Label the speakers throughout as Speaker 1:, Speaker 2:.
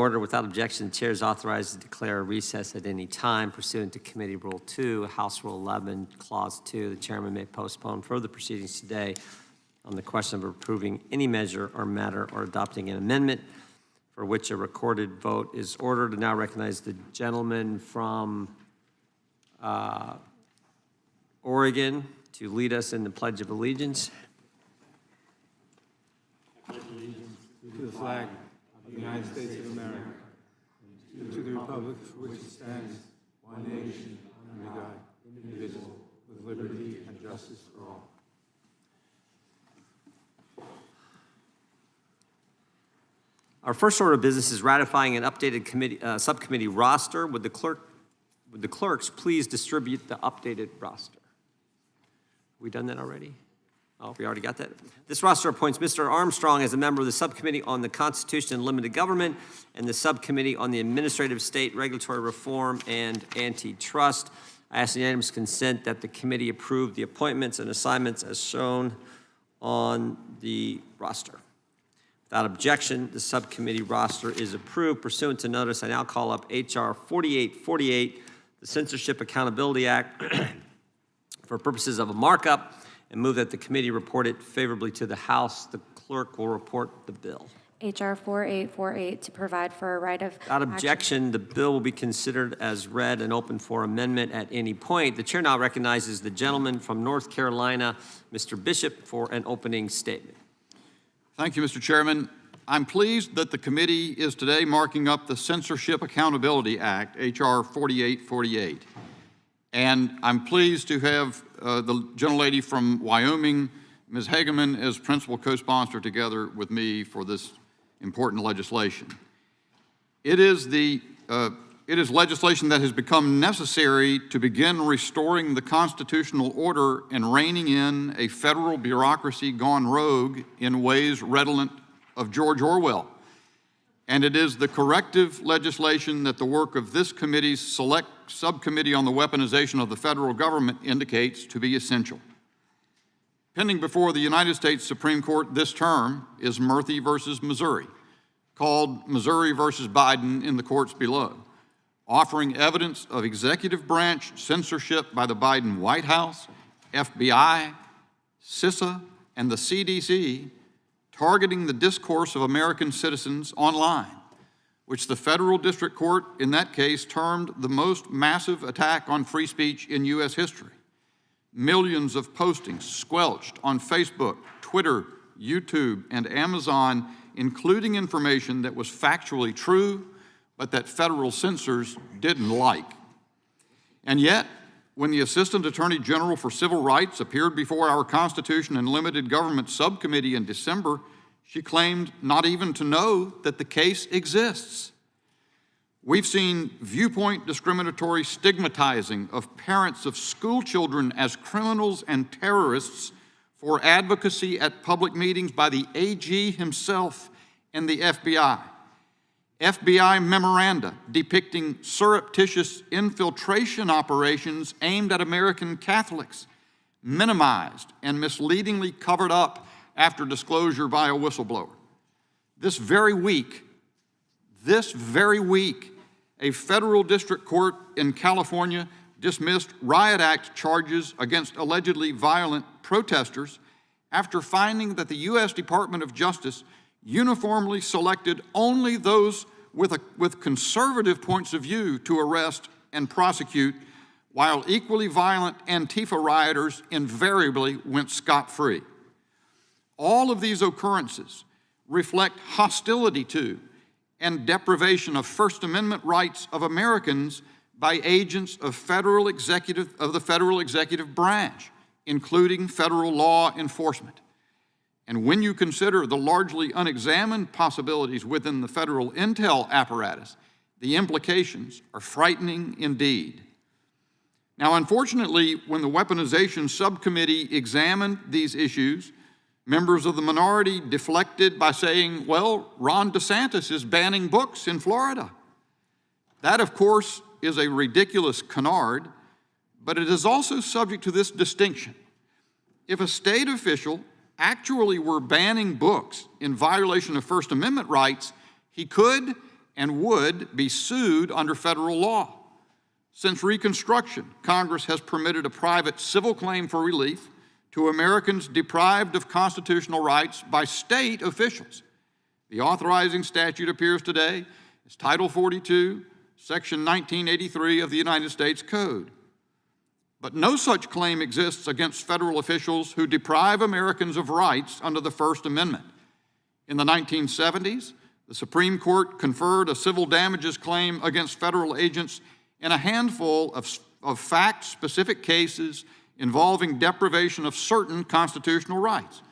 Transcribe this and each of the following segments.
Speaker 1: Order. Without objection, the chair is authorized to declare a recess at any time pursuant to Committee Rule 2, House Rule 11, Clause 2. The chairman may postpone further proceedings today on the question of approving any measure or matter or adopting an amendment for which a recorded vote is ordered. And now recognize the gentleman from Oregon to lead us in the Pledge of Allegiance.
Speaker 2: I pledge allegiance to the flag of the United States of America, and to the republic for which it stands, one nation, under God, indivisible, with liberty and justice for all.
Speaker 1: Our first order of business is ratifying an updated subcommittee roster. Would the clerks please distribute the updated roster? We done that already? Oh, we already got that. This roster appoints Mr. Armstrong as a member of the Subcommittee on the Constitution and Limited Government and the Subcommittee on the Administrative State Regulatory Reform and Antitrust. I ask unanimous consent that the committee approve the appointments and assignments as shown on the roster. Without objection, the subcommittee roster is approved. Pursuant to notice, I now call up H.R. 4848, the Censorship Accountability Act, for purposes of a markup, and move that the committee report it favorably to the House. The clerk will report the bill.
Speaker 3: H.R. 4848 to provide for a right of
Speaker 1: Without objection, the bill will be considered as read and open for amendment at any point. The chair now recognizes the gentleman from North Carolina, Mr. Bishop, for an opening statement.
Speaker 4: Thank you, Mr. Chairman. I'm pleased that the committee is today marking up the Censorship Accountability Act, H.R. 4848. And I'm pleased to have the gentlelady from Wyoming, Ms. Hageman, as principal co-sponsor together with me for this important legislation. It is legislation that has become necessary to begin restoring the constitutional order and reining in a federal bureaucracy gone rogue in ways redolent of George Orwell. And it is the corrective legislation that the work of this committee's select subcommittee on the weaponization of the federal government indicates to be essential. Pending before the United States Supreme Court this term is Murphy versus Missouri, called Missouri versus Biden in the courts below, offering evidence of executive branch censorship by the Biden White House, FBI, CISA, and the CDC, targeting the discourse of American citizens online, which the federal district court in that case termed the most massive attack on free speech in U.S. history. Millions of postings squelched on Facebook, Twitter, YouTube, and Amazon, including information that was factually true, but that federal censors didn't like. And yet, when the Assistant Attorney General for Civil Rights appeared before our Constitution and Limited Government Subcommittee in December, she claimed not even to know that the case exists. We've seen viewpoint discriminatory stigmatizing of parents of school children as criminals and terrorists for advocacy at public meetings by the AG himself and the FBI. FBI memoranda depicting surreptitious infiltration operations aimed at American Catholics, minimized and misleadingly covered up after disclosure by a whistleblower. This very week, a federal district court in California dismissed Riot Act charges against allegedly violent protesters after finding that the U.S. Department of Justice uniformly selected only those with conservative points of view to arrest and prosecute, while equally violent Antifa rioters invariably went scot-free. All of these occurrences reflect hostility to and deprivation of First Amendment rights of Americans by agents of the federal executive branch, including federal law enforcement. And when you consider the largely unexamined possibilities within the federal intel apparatus, the implications are frightening indeed. Now, unfortunately, when the Weaponization Subcommittee examined these issues, members of the minority deflected by saying, well, Ron DeSantis is banning books in Florida. That, of course, is a ridiculous canard, but it is also subject to this distinction. If a state official actually were banning books in violation of First Amendment rights, he could and would be sued under federal law. Since Reconstruction, Congress has permitted a private civil claim for relief to Americans deprived of constitutional rights by state officials. The authorizing statute appears today as Title 42, Section 1983 of the United States Code. But no such claim exists against federal officials who deprive Americans of rights under the First Amendment. In the 1970s, the Supreme Court conferred a civil damages claim against federal agents in a handful of fact-specific cases involving deprivation of certain constitutional rights.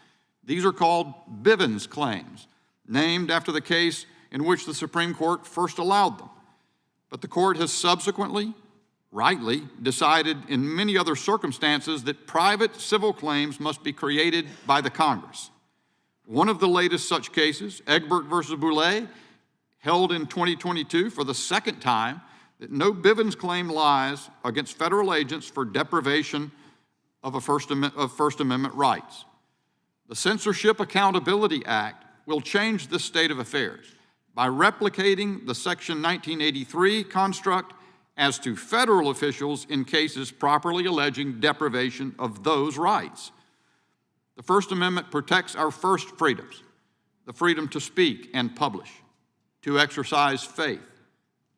Speaker 4: These are called Bivens claims, named after the case in which the Supreme Court first allowed them. But the court has subsequently, rightly, decided in many other circumstances that private civil claims must be created by the Congress. One of the latest such cases, Egbert versus Boulay, held in 2022 for the second time that no Bivens claim lies against federal agents for deprivation of First Amendment rights. The Censorship Accountability Act will change this state of affairs by replicating the Section 1983 construct as to federal officials in cases properly alleging deprivation of those rights. The First Amendment protects our first freedoms, the freedom to speak and publish, to exercise faith,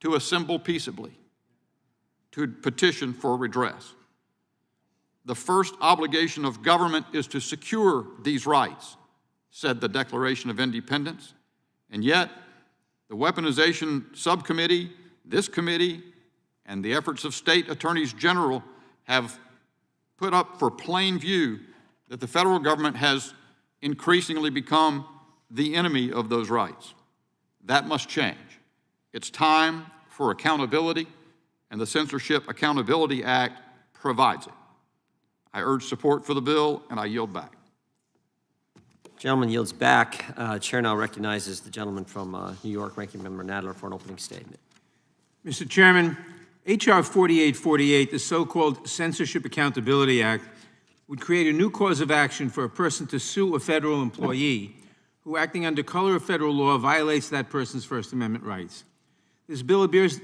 Speaker 4: to assemble peaceably, to petition for redress. The first obligation of government is to secure these rights, said the Declaration of Independence, and yet the Weaponization Subcommittee, this committee, and the efforts of state attorneys general have put up for plain view that the federal government has increasingly become the enemy of those rights. That must change. It's time for accountability, and the Censorship Accountability Act provides it. I urge support for the bill, and I yield back.
Speaker 1: Gentleman yields back. Chair now recognizes the gentleman from New York, Ranking Member Nadler, for an opening statement.
Speaker 2: Mr. Chairman, H.R. 4848, the so-called Censorship Accountability Act, would create a new cause of action for a person to sue a federal employee who, acting under color of federal law, violates that person's First Amendment rights. This bill appears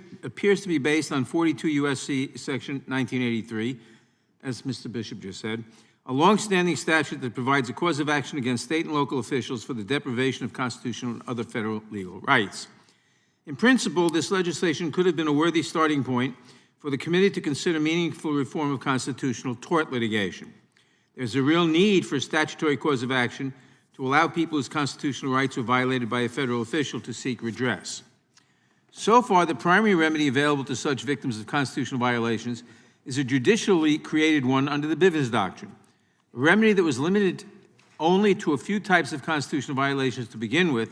Speaker 2: to be based on 42 U.S.C. Section 1983, as Mr. Bishop just said, a longstanding statute that provides a cause of action against state and local officials for the deprivation of constitutional and other federal legal rights. In principle, this legislation could have been a worthy starting point for the committee to consider meaningful reform of constitutional tort litigation. There's a real need for a statutory cause of action to allow people whose constitutional rights were violated by a federal official to seek redress. So far, the primary remedy available to such victims of constitutional violations is a judicially created one under the Bivens Doctrine, a remedy that was limited only to a few types of constitutional violations to begin with,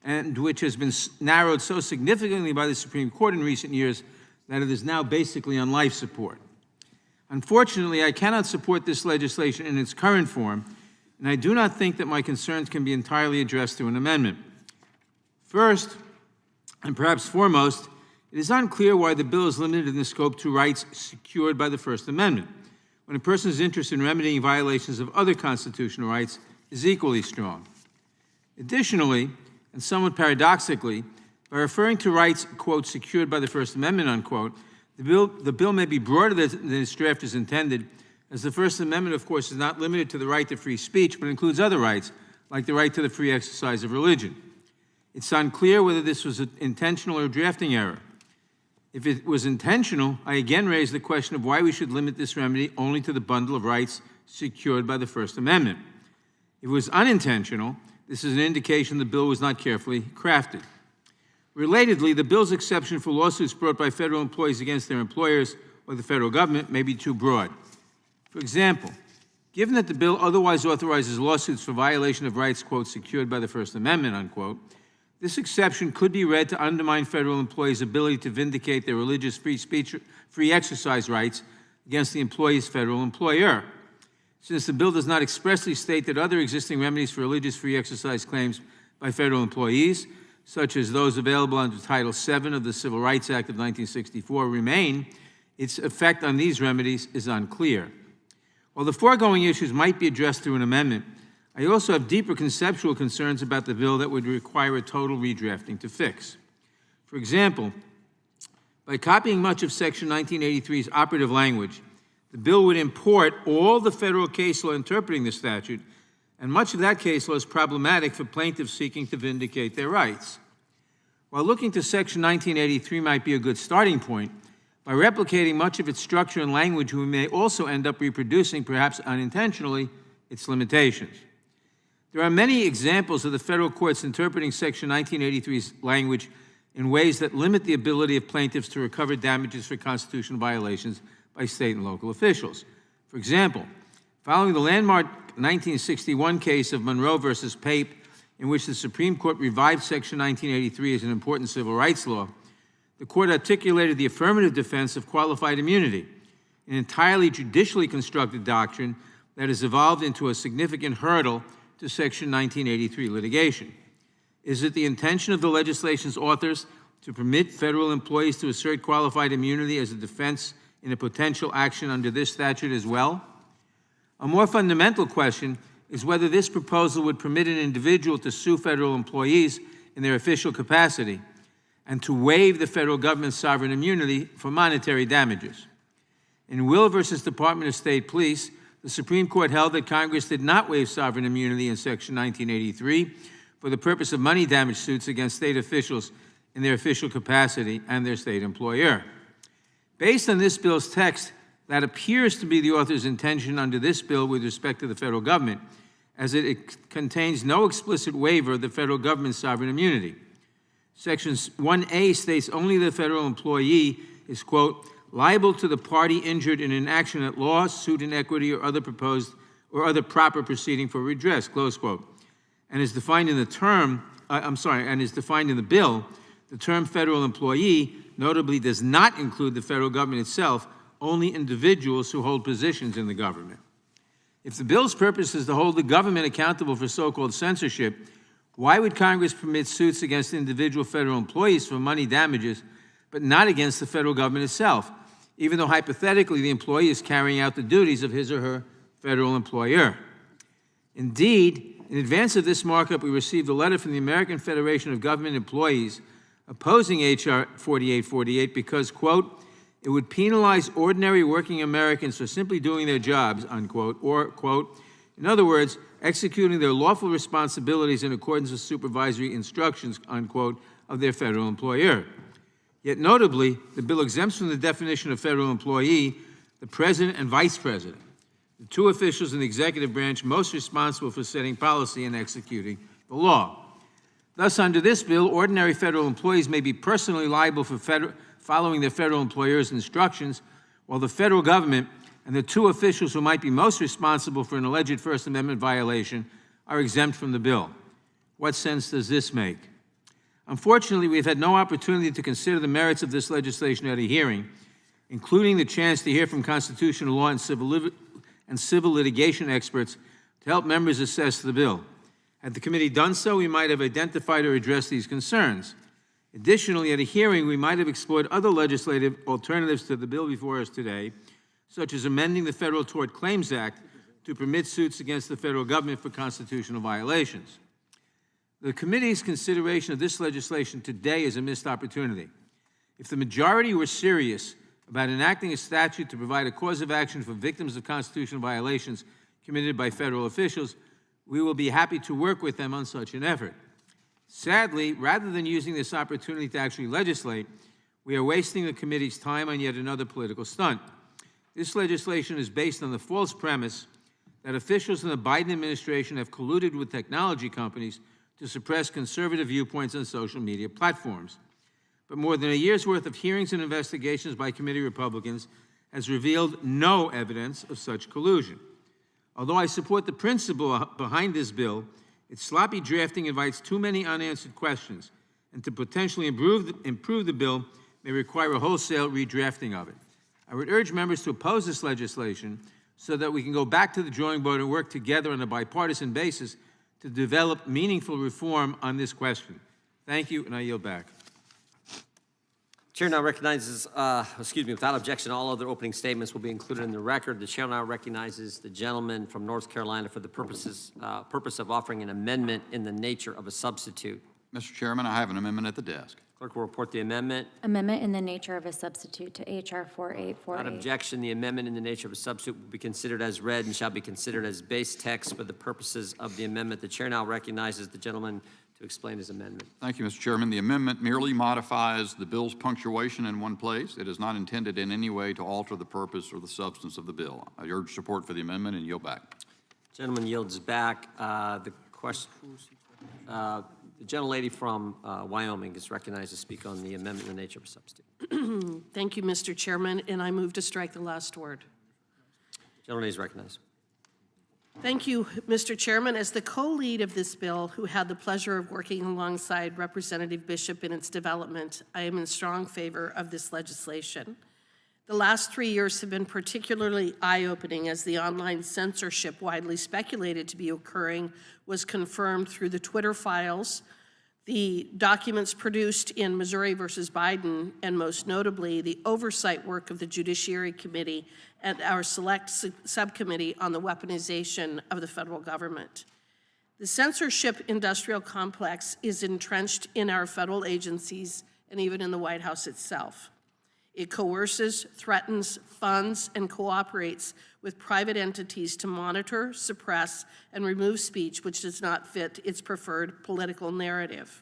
Speaker 2: and which has been narrowed so significantly by the Supreme Court in recent years that it is now basically on life support. Unfortunately, I cannot support this legislation in its current form, and I do not think that my concerns can be entirely addressed through an amendment. First, and perhaps foremost, it is unclear why the bill is limited in the scope to rights secured by the First Amendment, when a person's interest in remedying violations of other constitutional rights is equally strong. Additionally, and somewhat paradoxically, by referring to rights, quote, secured by the First Amendment, unquote, the bill may be broader than its drafters intended, as the First Amendment, of course, is not limited to the right to free speech, but includes other rights, like the right to the free exercise of religion. It's unclear whether this was an intentional or drafting error. If it was intentional, I again raise the question of why we should limit this remedy only to the bundle of rights secured by the First Amendment. If it was unintentional, this is an indication the bill was not carefully crafted. Relatedly, the bill's exception for lawsuits brought by federal employees against their employers or the federal government may be too broad. For example, given that the bill otherwise authorizes lawsuits for violation of rights, quote, secured by the First Amendment, unquote, this exception could be read to undermine federal employees' ability to vindicate their religious free speech, free exercise rights against the employee's federal employer. Since the bill does not expressly state that other existing remedies for religious free exercise claims by federal employees, such as those available under Title VII of the Civil Rights Act of 1964, remain, its effect on these remedies is unclear. While the foregoing issues might be addressed through an amendment, I also have deeper conceptual concerns about the bill that would require a total redrafting to fix. For example, by copying much of Section 1983's operative language, the bill would import all the federal case law interpreting the statute, and much of that case law is problematic for plaintiffs seeking to vindicate their rights. While looking to Section 1983 might be a good starting point, by replicating much of its structure and language, we may also end up reproducing, perhaps unintentionally, its limitations. There are many examples of the federal courts interpreting Section 1983's language in ways that limit the ability of plaintiffs to recover damages for constitutional violations by state and local officials. For example, following the landmark 1961 case of Monroe versus Pape, in which the Supreme Court revived Section 1983 as an important civil rights law, the court articulated the affirmative defense of qualified immunity, an entirely judicially constructed doctrine that has evolved into a significant hurdle to Section 1983 litigation. Is it the intention of the legislation's authors to permit federal employees to assert qualified immunity as a defense in a potential action under this statute as well? A more fundamental question is whether this proposal would permit an individual to sue federal employees in their official capacity and to waive the federal government's sovereign immunity for monetary damages. In Will versus Department of State Police, the Supreme Court held that Congress did not waive sovereign immunity in Section 1983 for the purpose of money damage suits against state officials in their official capacity and their state employer. Based on this bill's text, that appears to be the author's intention under this bill with respect to the federal government, as it contains no explicit waiver of the federal government's sovereign immunity. Section 1A states only the federal employee is, quote, liable to the party injured in an action at law, suit in equity, or other proposed or other proper proceeding for redress, close quote, and is defined in the term, and is defined in the bill. The term federal employee notably does not include the federal government itself, only individuals who hold positions in the government. If the bill's purpose is to hold the government accountable for so-called censorship, why would Congress permit suits against individual federal employees for money damages, but not against the federal government itself, even though hypothetically the employee is carrying out the duties of his or her federal employer? Indeed, in advance of this markup, we received a letter from the American Federation of Government Employees opposing H.R. 4848 because, quote, it would penalize ordinary working Americans for simply doing their jobs, unquote, or, quote, in other words, executing their lawful responsibilities in accordance with supervisory instructions, unquote, of their federal employer. Yet notably, the bill exempts from the definition of federal employee the president and vice president, the two officials in the executive branch most responsible for setting policy and executing the law. Thus, under this bill, ordinary federal employees may be personally liable for following their federal employer's instructions, while the federal government and the two officials who might be most responsible for an alleged First Amendment violation are exempt from the bill. What sense does this make? Unfortunately, we've had no opportunity to consider the merits of this legislation at a hearing, including the chance to hear from constitutional law and civil litigation experts to help members assess the bill. Had the committee done so, we might have identified or addressed these concerns. Additionally, at a hearing, we might have explored other legislative alternatives to the bill before us today, such as amending the Federal Tort Claims Act to permit suits against the federal government for constitutional violations. The committee's consideration of this legislation today is a missed opportunity. If the majority were serious about enacting a statute to provide a cause of action for victims of constitutional violations committed by federal officials, we will be happy to work with them on such an effort. Sadly, rather than using this opportunity to actually legislate, we are wasting the committee's time on yet another political stunt. This legislation is based on the false premise that officials in the Biden administration have colluded with technology companies to suppress conservative viewpoints on social media platforms. But more than a year's worth of hearings and investigations by committee Republicans has revealed no evidence of such collusion. Although I support the principle behind this bill, its sloppy drafting invites too many unanswered questions, and to potentially improve the bill may require a wholesale redrafting of it. I would urge members to oppose this legislation so that we can go back to the drawing board and work together on a bipartisan basis to develop meaningful reform on this question. Thank you, and I yield back.
Speaker 1: Chair now recognizes, without objection, all other opening statements will be included in the record. The chair now recognizes the gentleman from North Carolina for the purpose of offering an amendment in the nature of a substitute.
Speaker 4: Mr. Chairman, I have an amendment at the desk.
Speaker 1: Clerk will report the amendment.
Speaker 3: Amendment in the nature of a substitute to HR
Speaker 1: Without
Speaker 3: 4848.
Speaker 1: objection, the amendment in the nature of a substitute will be considered as read and shall be considered as base text for the purposes of the amendment. The chair now recognizes the gentleman to explain his amendment.
Speaker 4: Thank you, Mr. Chairman. The amendment merely modifies the bill's punctuation in one place. It is not intended in any way to alter the purpose or the substance of the bill. I urge support for the amendment and yield back.
Speaker 1: Gentleman yields back. The question, the gentlelady from Wyoming is recognized to speak on the amendment in the nature of a substitute.
Speaker 5: Thank you, Mr. Chairman, and I move to strike the last word.
Speaker 1: Gentlelady is recognized.
Speaker 5: Thank you, Mr. Chairman. As the co-lead of this bill, who had the pleasure of working alongside Representative Bishop in its development, I am in strong favor of this legislation. The last 3 years have been particularly eye-opening as the online censorship widely speculated to be occurring was confirmed through the Twitter files, the documents produced in Missouri versus Biden, and most notably, the oversight work of the Judiciary Committee and our select subcommittee on the weaponization of the federal government. The censorship industrial complex is entrenched in our federal agencies and even in the White House itself. It coerces, threatens, funds, and cooperates with private entities to monitor, suppress, and remove speech which does not fit its preferred political narrative.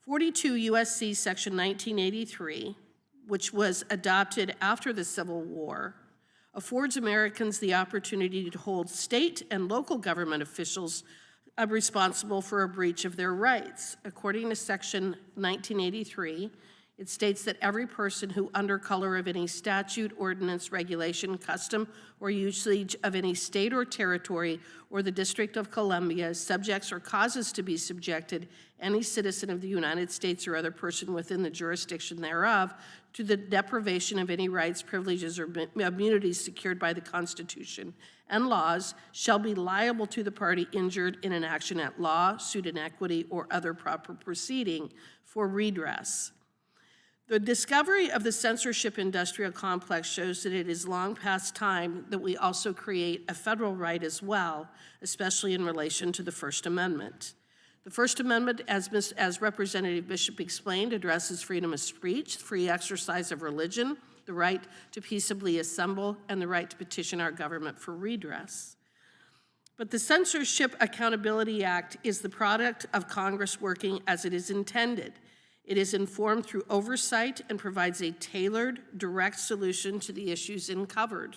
Speaker 5: 42 U.S.C. Section 1983, which was adopted after the Civil War, affords Americans the opportunity to hold state and local government officials responsible for a breach of their rights. According to Section 1983, it states that every person who, under color of any statute, ordinance, regulation, custom, or usage of any state or territory or the District of Columbia subjects or causes to be subjected any citizen of the United States or other person within the jurisdiction thereof to the deprivation of any rights, privileges, or immunities secured by the Constitution and laws shall be liable to the party injured in an action at law, suit in equity, or other proper proceeding for redress. The discovery of the censorship industrial complex shows that it is long past time that we also create a federal right as well, especially in relation to the First Amendment. The First Amendment, as Representative Bishop explained, addresses freedom of speech, free exercise of religion, the right to peaceably assemble, and the right to petition our government for redress. But the Censorship Accountability Act is the product of Congress working as it is intended. It is informed through oversight and provides a tailored, direct solution to the issues uncovered.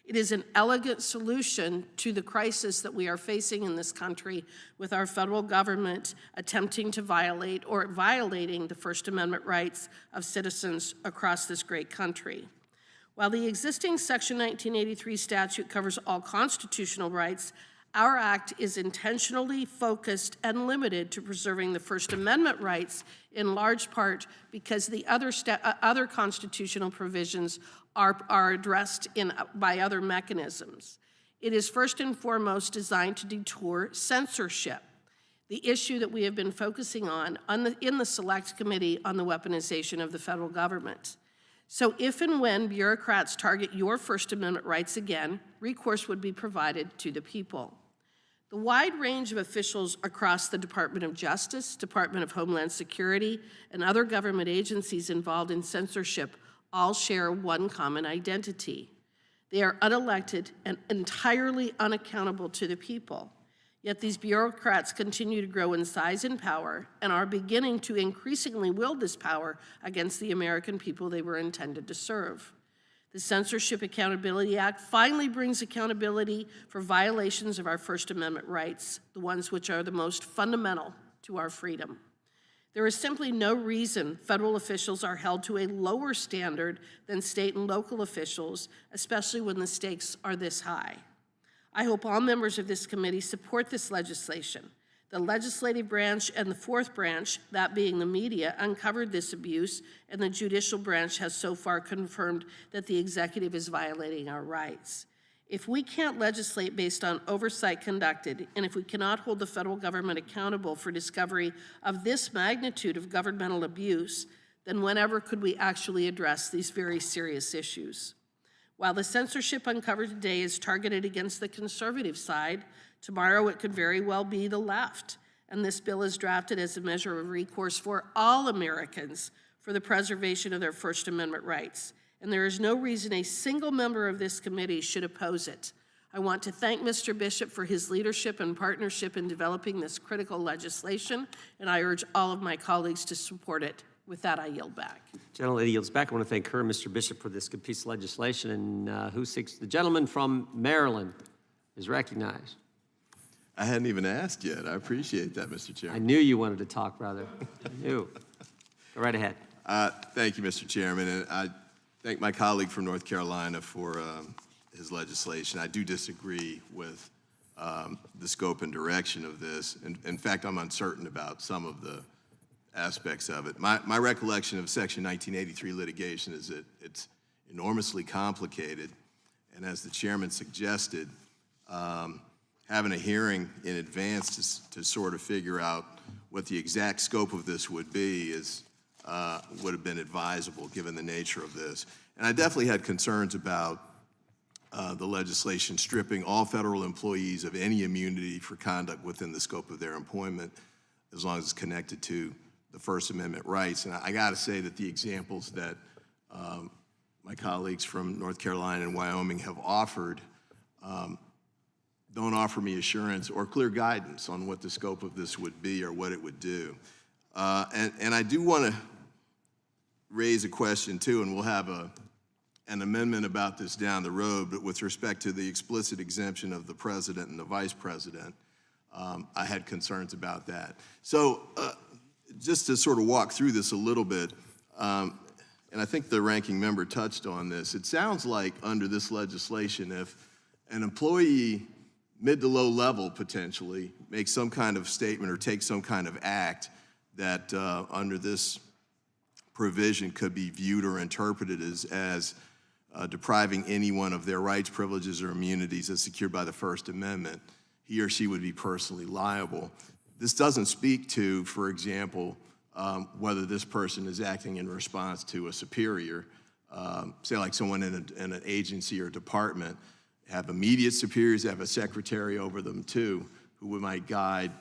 Speaker 5: It is an elegant solution to the crisis that we are facing in this country with our federal government attempting to violate or violating the First Amendment rights of citizens across this great country. While the existing Section 1983 statute covers all constitutional rights, our act is intentionally focused and limited to preserving the First Amendment rights in large part because the other constitutional provisions are addressed by other mechanisms. It is first and foremost designed to deter censorship, the issue that we have been focusing on in the Select Committee on the Weaponization of the Federal Government. So if and when bureaucrats target your First Amendment rights again, recourse would be provided to the people. The wide range of officials across the Department of Justice, Department of Homeland Security, and other government agencies involved in censorship all share one common identity. They are unelected and entirely unaccountable to the people. Yet these bureaucrats continue to grow in size and power and are beginning to increasingly wield this power against the American people they were intended to serve. The Censorship Accountability Act finally brings accountability for violations of our First Amendment rights, the ones which are the most fundamental to our freedom. There is simply no reason federal officials are held to a lower standard than state and local officials, especially when the stakes are this high. I hope all members of this committee support this legislation. The legislative branch and the fourth branch, that being the media, uncovered this abuse, and the judicial branch has so far confirmed that the executive is violating our rights. If we can't legislate based on oversight conducted, and if we cannot hold the federal government accountable for discovery of this magnitude of governmental abuse, then whenever could we actually address these very serious issues? While the censorship uncovered today is targeted against the conservative side, tomorrow it could very well be the left. and this bill is drafted as a measure of recourse for all Americans for the preservation of their First Amendment rights. And there is no reason a single member of this committee should oppose it. I want to thank Mr. Bishop for his leadership and partnership in developing this critical legislation, and I urge all of my colleagues to support it. With that, I yield back.
Speaker 1: Gentlelady yields back. I want to thank her, Mr. Bishop, for this good piece of legislation. And who seeks? The gentleman from Maryland is recognized.
Speaker 6: I hadn't even asked yet. I appreciate that, Mr.
Speaker 1: I
Speaker 6: Chairman.
Speaker 1: knew you wanted to talk, brother. I knew. Go right ahead.
Speaker 6: Thank you, Mr. Chairman, and I thank my colleague from North Carolina for his legislation. I do disagree with the scope and direction of this. In fact, I'm uncertain about some of the aspects of it. My recollection of Section 1983 litigation is that it's enormously complicated, and as the chairman suggested, having a hearing in advance to sort of figure out what the exact scope of this would be would have been advisable given the nature of this. And I definitely had concerns about the legislation stripping all federal employees of any immunity for conduct within the scope of their employment, as long as it's connected to the First Amendment rights. And I got to say that the examples that my colleagues from North Carolina and Wyoming have offered don't offer me assurance or clear guidance on what the scope of this would be or what it would do. And I do want to raise a question too, and we'll have an amendment about this down the road, but with respect to the explicit exemption of the president and the vice president, I had concerns about that. So just to sort of walk through this a little bit, and I think the ranking member touched on this, it sounds like under this legislation, if an employee mid to low level potentially makes some kind of statement or takes some kind of act that under this provision could be viewed or interpreted as depriving anyone of their rights, privileges, or immunities as secured by the First Amendment, he or she would be personally liable. This doesn't speak to, for example, whether this person is acting in response to a superior, say like someone in an agency or department, have immediate superiors, have a secretary over them too, who might guide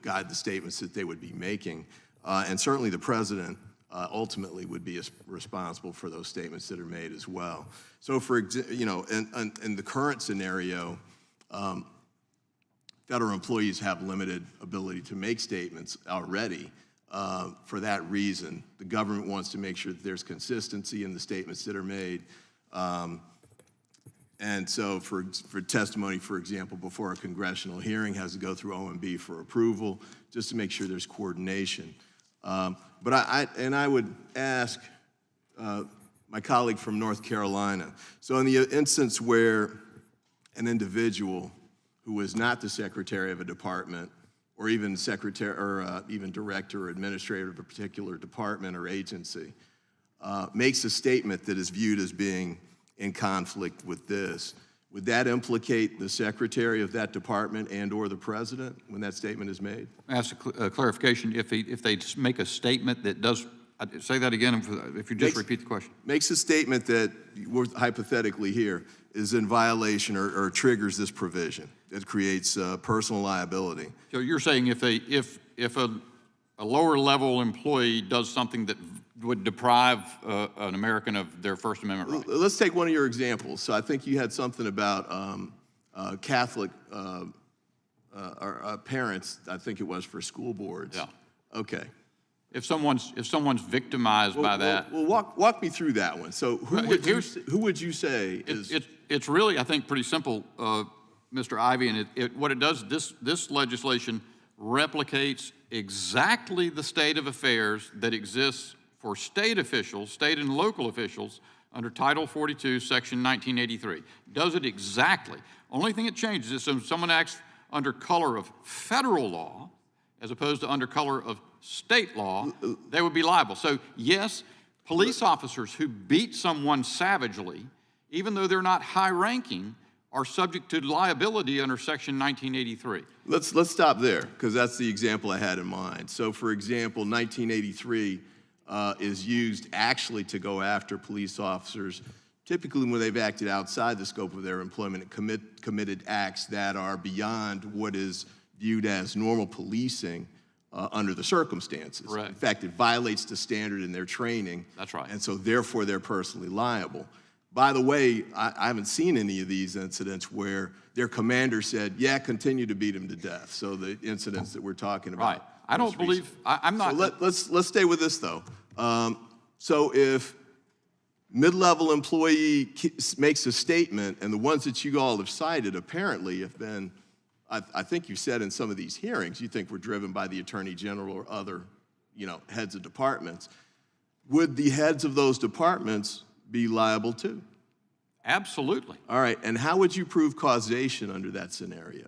Speaker 6: guide the statements that they would be making. And certainly the president ultimately would be responsible for those statements that are made as well. So for in the current scenario, federal employees have limited ability to make statements already. For that reason, the government wants to make sure that there's consistency in the statements that are made. And so for testimony, for example, before a congressional hearing has to go through OMB for approval, just to make sure there's coordination. But I would ask my colleague from North Carolina, so in the instance where an individual who is not the secretary of a department or even secretary or even director or administrator of a particular department or agency makes a statement that is viewed as being in conflict with this, would that implicate the secretary of that department and or the president when that statement is made?
Speaker 4: Ask a clarification. If they make a statement that does, say that again if you just repeat the question.
Speaker 6: Makes a statement that, we're hypothetically here, is in violation or triggers this provision. It creates personal liability.
Speaker 4: So you're saying if a lower level employee does something that would deprive an American of their First Amendment rights?
Speaker 6: Let's take one of your examples. So I think you had something about Catholic parents, I think it was for school boards.
Speaker 4: Yeah.
Speaker 6: Okay.
Speaker 4: If someone's victimized by that.
Speaker 6: Well, walk me through that one. So who would you say is?
Speaker 4: It's really, I think, pretty simple, Mr. Ivey, and what it does, this legislation replicates exactly the state of affairs that exists for state officials, state and local officials, under Title 42, Section 1983. Does it exactly. Only thing it changes is if someone acts under color of federal law, as opposed to under color of state law, they would be liable. So yes, police officers who beat someone savagely, even though they're not high-ranking, are subject to liability under Section 1983.
Speaker 6: Let's stop there, because that's the example I had in mind. So for example, 1983 is used actually to go after police officers, typically when they've acted outside the scope of their employment and committed acts that are beyond what is viewed as normal policing under the circumstances.
Speaker 4: Correct.
Speaker 6: In fact, it violates the standard in their training.
Speaker 4: That's right.
Speaker 6: And so therefore, they're personally liable. By the way, I haven't seen any of these incidents where their commander said, yeah, continue to beat him to death. So the incidents that we're talking about.
Speaker 4: Right. I don't believe, I'm not.
Speaker 6: So let's stay with this, though. So if mid-level employee makes a statement, and the ones that you all have cited apparently have been, I think you said in some of these hearings, you think were driven by the Attorney General or other, heads of departments. Would the heads of those departments be liable too?
Speaker 4: Absolutely.
Speaker 6: All right, and how would you prove causation under that scenario?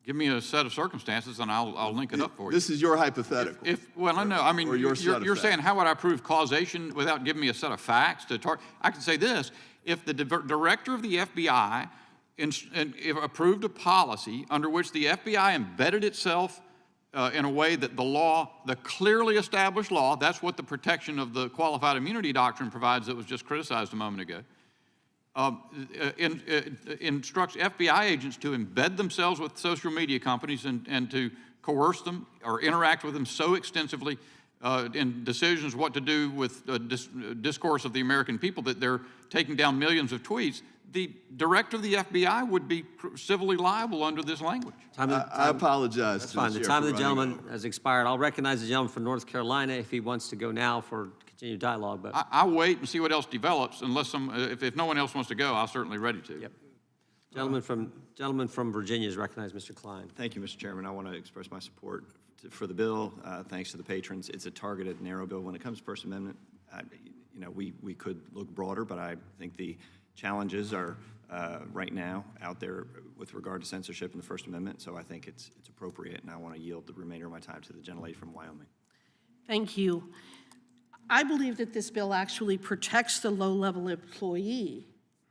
Speaker 4: Give me a set of circumstances and I'll link it up for you.
Speaker 6: This is your hypothetical.
Speaker 4: Well, I know, I mean,
Speaker 6: Or your set of
Speaker 4: you're saying,
Speaker 6: facts.
Speaker 4: how would I prove causation without giving me a set of facts to target? I can say this, if the director of the FBI approved a policy under which the FBI embedded itself in a way that the clearly established law, that's what the protection of the qualified immunity doctrine provides that was just criticized a moment ago, instructs FBI agents to embed themselves with social media companies and to coerce them or interact with them so extensively in decisions what to do with discourse of the American people that they're taking down millions of tweets, the director of the FBI would be civilly liable under this language.
Speaker 6: I apologize.
Speaker 1: That's fine. The time of the gentleman has expired. I'll recognize the gentleman from North Carolina if he wants to go now for continued dialogue. But
Speaker 4: I'll wait and see what else develops. Unless if no one else wants to go, I'll certainly ready to.
Speaker 1: Yep. Gentleman from Virginia is recognized, Mr. Klein.
Speaker 7: Thank you, Mr. Chairman. I want to express my support for the bill. Thanks to the patrons. It's a targeted, narrow bill. When it comes to First Amendment, we could look broader, but I think the challenges are right now out there with regard to censorship in the First Amendment. So I think it's appropriate, and I want to yield the remainder of my time to the gentlelady from Wyoming.
Speaker 5: Thank you. I believe that this bill actually protects the low-level employee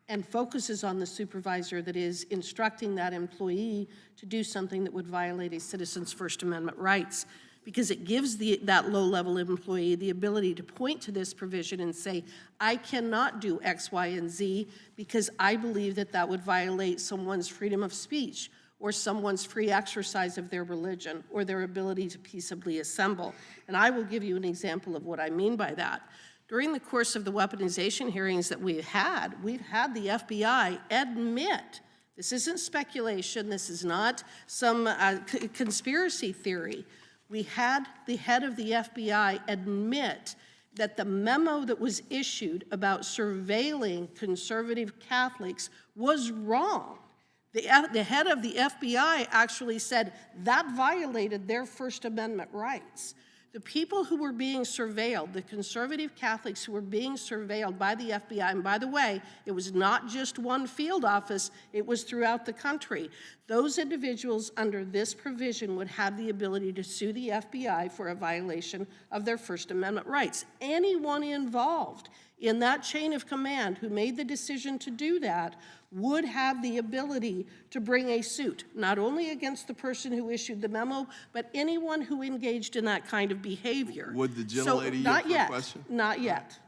Speaker 5: and focuses on the supervisor that is instructing that employee to do something that would violate a citizen's First Amendment rights, because it gives that low-level employee the ability to point to this provision and say, I cannot do X, Y, and Z because I believe that that would violate someone's freedom of speech or someone's free exercise of their religion or their ability to peaceably assemble. And I will give you an example of what I mean by that. During the course of the weaponization hearings that we've had the FBI admit, this isn't speculation, this is not some conspiracy theory. We had the head of the FBI admit that the memo that was issued about surveilling conservative Catholics was wrong. The head of the FBI actually said that violated their First Amendment rights. The people who were being surveilled, the conservative Catholics who were being surveilled by the FBI, and by the way, it was not just one field office, it was throughout the country. Those individuals under this provision would have the ability to sue the FBI for a violation of their First Amendment rights. Anyone involved in that chain of command who made the decision to do that would have the ability to bring a suit, not only against the person who issued the memo, but anyone who engaged in that kind of behavior.
Speaker 6: Would the gentlelady yield for a question?
Speaker 5: Not yet.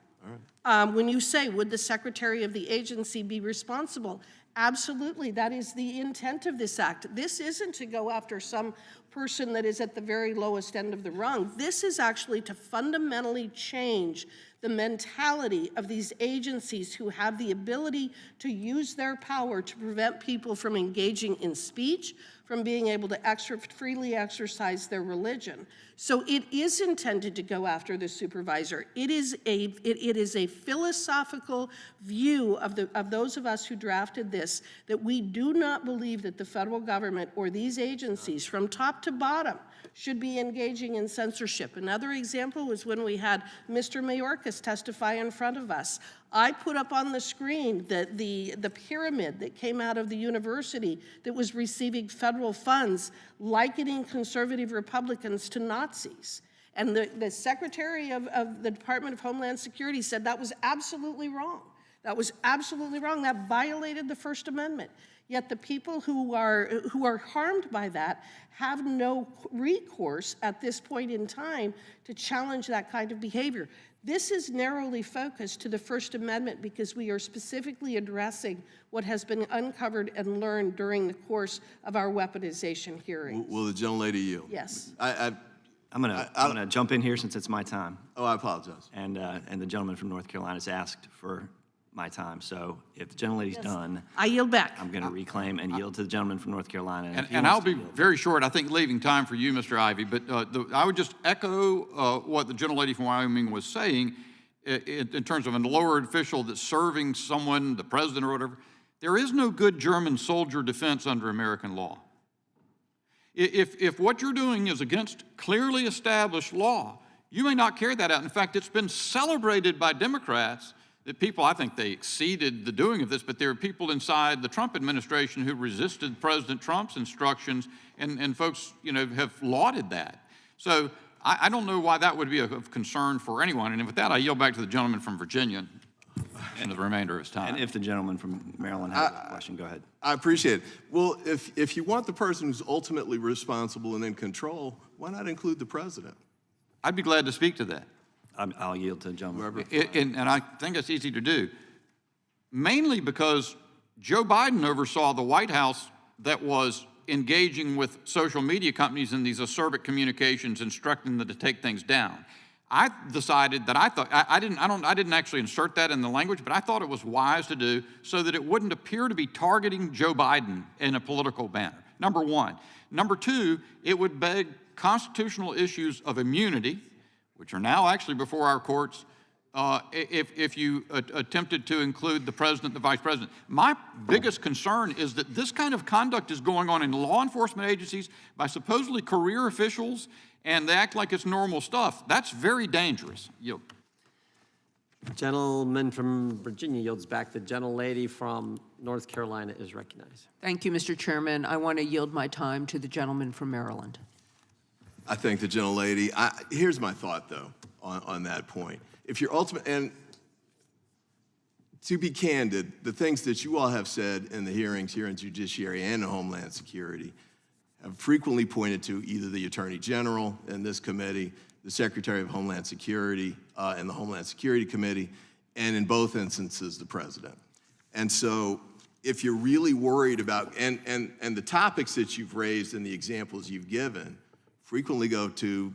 Speaker 6: All right.
Speaker 5: When you say, would the secretary of the agency be responsible? Absolutely, that is the intent of this act. This isn't to go after some person that is at the very lowest end of the rung. This is actually to fundamentally change the mentality of these agencies who have the ability to use their power to prevent people from engaging in speech, from being able to freely exercise their religion. So it is intended to go after the supervisor. It is a philosophical view of those of us who drafted this, that we do not believe that the federal government or these agencies from top to bottom should be engaging in censorship. Another example was when we had Mr. Mayorkas testify in front of us. I put up on the screen the pyramid that came out of the university that was receiving federal funds, likening conservative Republicans to Nazis. And the Secretary of the Department of Homeland Security said that was absolutely wrong. That was absolutely wrong. That violated the First Amendment. Yet the people who are harmed by that have no recourse at this point in time to challenge that kind of behavior. This is narrowly focused to the First Amendment because we are specifically addressing what has been uncovered and learned during the course of our weaponization hearings.
Speaker 6: Will the gentlelady yield?
Speaker 5: Yes.
Speaker 7: I'm gonna jump in here since it's my time.
Speaker 6: Oh, I apologize.
Speaker 7: And the gentleman from North Carolina has asked for my time. So if the gentlelady's done,
Speaker 5: I yield back.
Speaker 7: I'm going to reclaim and yield to the gentleman from North Carolina. if he
Speaker 4: And
Speaker 7: wants
Speaker 4: I'll
Speaker 7: to
Speaker 4: be
Speaker 7: yield.
Speaker 4: very short, I think, leaving time for you, Mr. Ivey, but I would just echo what the gentlelady from Wyoming was saying in terms of a lower official that's serving someone, the president or whatever. There is no good German soldier defense under American law. If what you're doing is against clearly established law, you may not carry that out. In fact, it's been celebrated by Democrats that people, I think they exceeded the doing of this, but there are people inside the Trump administration who resisted President Trump's instructions, and folks, have lauded that. So I don't know why that would be of concern for anyone. And with that, I yield back to the gentleman from Virginia and the remainder of his time.
Speaker 7: And if the gentleman from Maryland has a question, go ahead.
Speaker 6: I appreciate it. Well, if you want the person who's ultimately responsible and in control, why not include the president?
Speaker 4: I'd be glad to speak to that.
Speaker 7: I'll yield to the gentleman.
Speaker 4: And I think it's easy to do, mainly because Joe Biden oversaw the White House that was engaging with social media companies in these acerbic communications, instructing them to take things down. I decided that I didn't actually insert that in the language, but I thought it was wise to do so that it wouldn't appear to be targeting Joe Biden in a political manner, number one. Number two, it would beg constitutional issues of immunity, which are now actually before our courts, if you attempted to include the president and the vice president. My biggest concern is that this kind of conduct is going on in law enforcement agencies by supposedly career officials, and they act like it's normal stuff. That's very dangerous. Yield.
Speaker 1: Gentleman from Virginia yields back. The gentlelady from North Carolina is recognized.
Speaker 8: Thank you, Mr. Chairman. I want to yield my time to the gentleman from Maryland.
Speaker 6: I thank the gentlelady. Here's my thought, though, on that point. If you're ultimate, and to be candid, the things that you all have said in the hearings here in Judiciary and in Homeland Security have frequently pointed to either the Attorney General in this committee, the Secretary of Homeland Security and the Homeland Security Committee, and in both instances, the President. And so if you're really worried about, and the topics that you've raised and the examples you've given frequently go to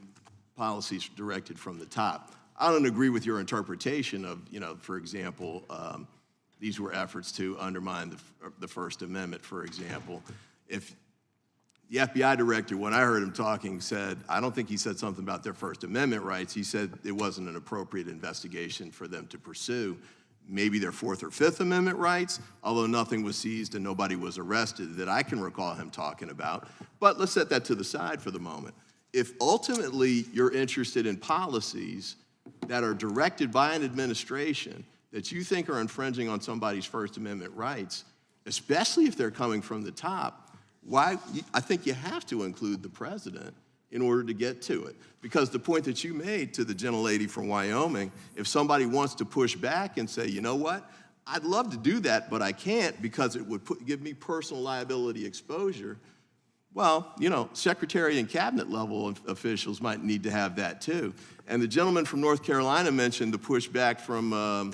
Speaker 6: policies directed from the top. I don't agree with your interpretation of, for example, these were efforts to undermine the First Amendment, for example. If the FBI director, when I heard him talking, said, I don't think he said something about their First Amendment rights. He said it wasn't an appropriate investigation for them to pursue. Maybe their Fourth or Fifth Amendment rights, although nothing was seized and nobody was arrested that I can recall him talking about. But let's set that to the side for the moment. If ultimately you're interested in policies that are directed by an administration that you think are infringing on somebody's First Amendment rights, especially if they're coming from the top, I think you have to include the president in order to get to it. Because the point that you made to the gentlelady from Wyoming, if somebody wants to push back and say, you know what, I'd love to do that, but I can't because it would give me personal liability exposure. Well, Secretary and cabinet level officials might need to have that too. And the gentleman from North Carolina mentioned the pushback from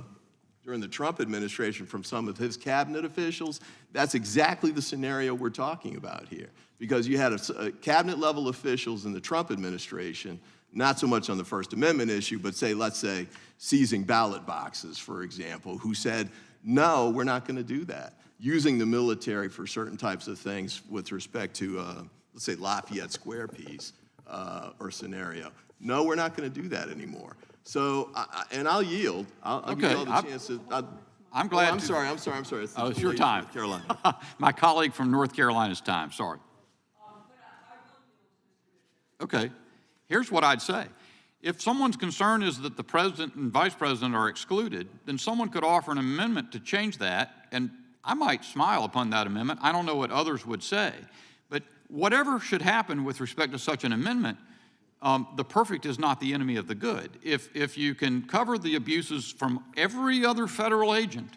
Speaker 6: during the Trump administration from some of his cabinet officials. That's exactly the scenario we're talking about here. Because you had a cabinet level officials in the Trump administration, not so much on the First Amendment issue, but let's say seizing ballot boxes, for example, who said, no, we're not going to do that. Using the military for certain types of things with respect to, let's say, Lafayette Square piece or scenario. No, we're not going to do that anymore. So, and I'll yield. I'll give you all the chance to.
Speaker 4: I'm glad.
Speaker 6: I'm sorry. It's
Speaker 4: your time.
Speaker 6: North Carolina.
Speaker 4: My colleague from North Carolina's time, sorry. Okay, here's what I'd say. If someone's concern is that the president and vice president are excluded, then someone could offer an amendment to change that, and I might smile upon that amendment. I don't know what others would say. But whatever should happen with respect to such an amendment, the perfect is not the enemy of the good. If you can cover the abuses from every other federal agent,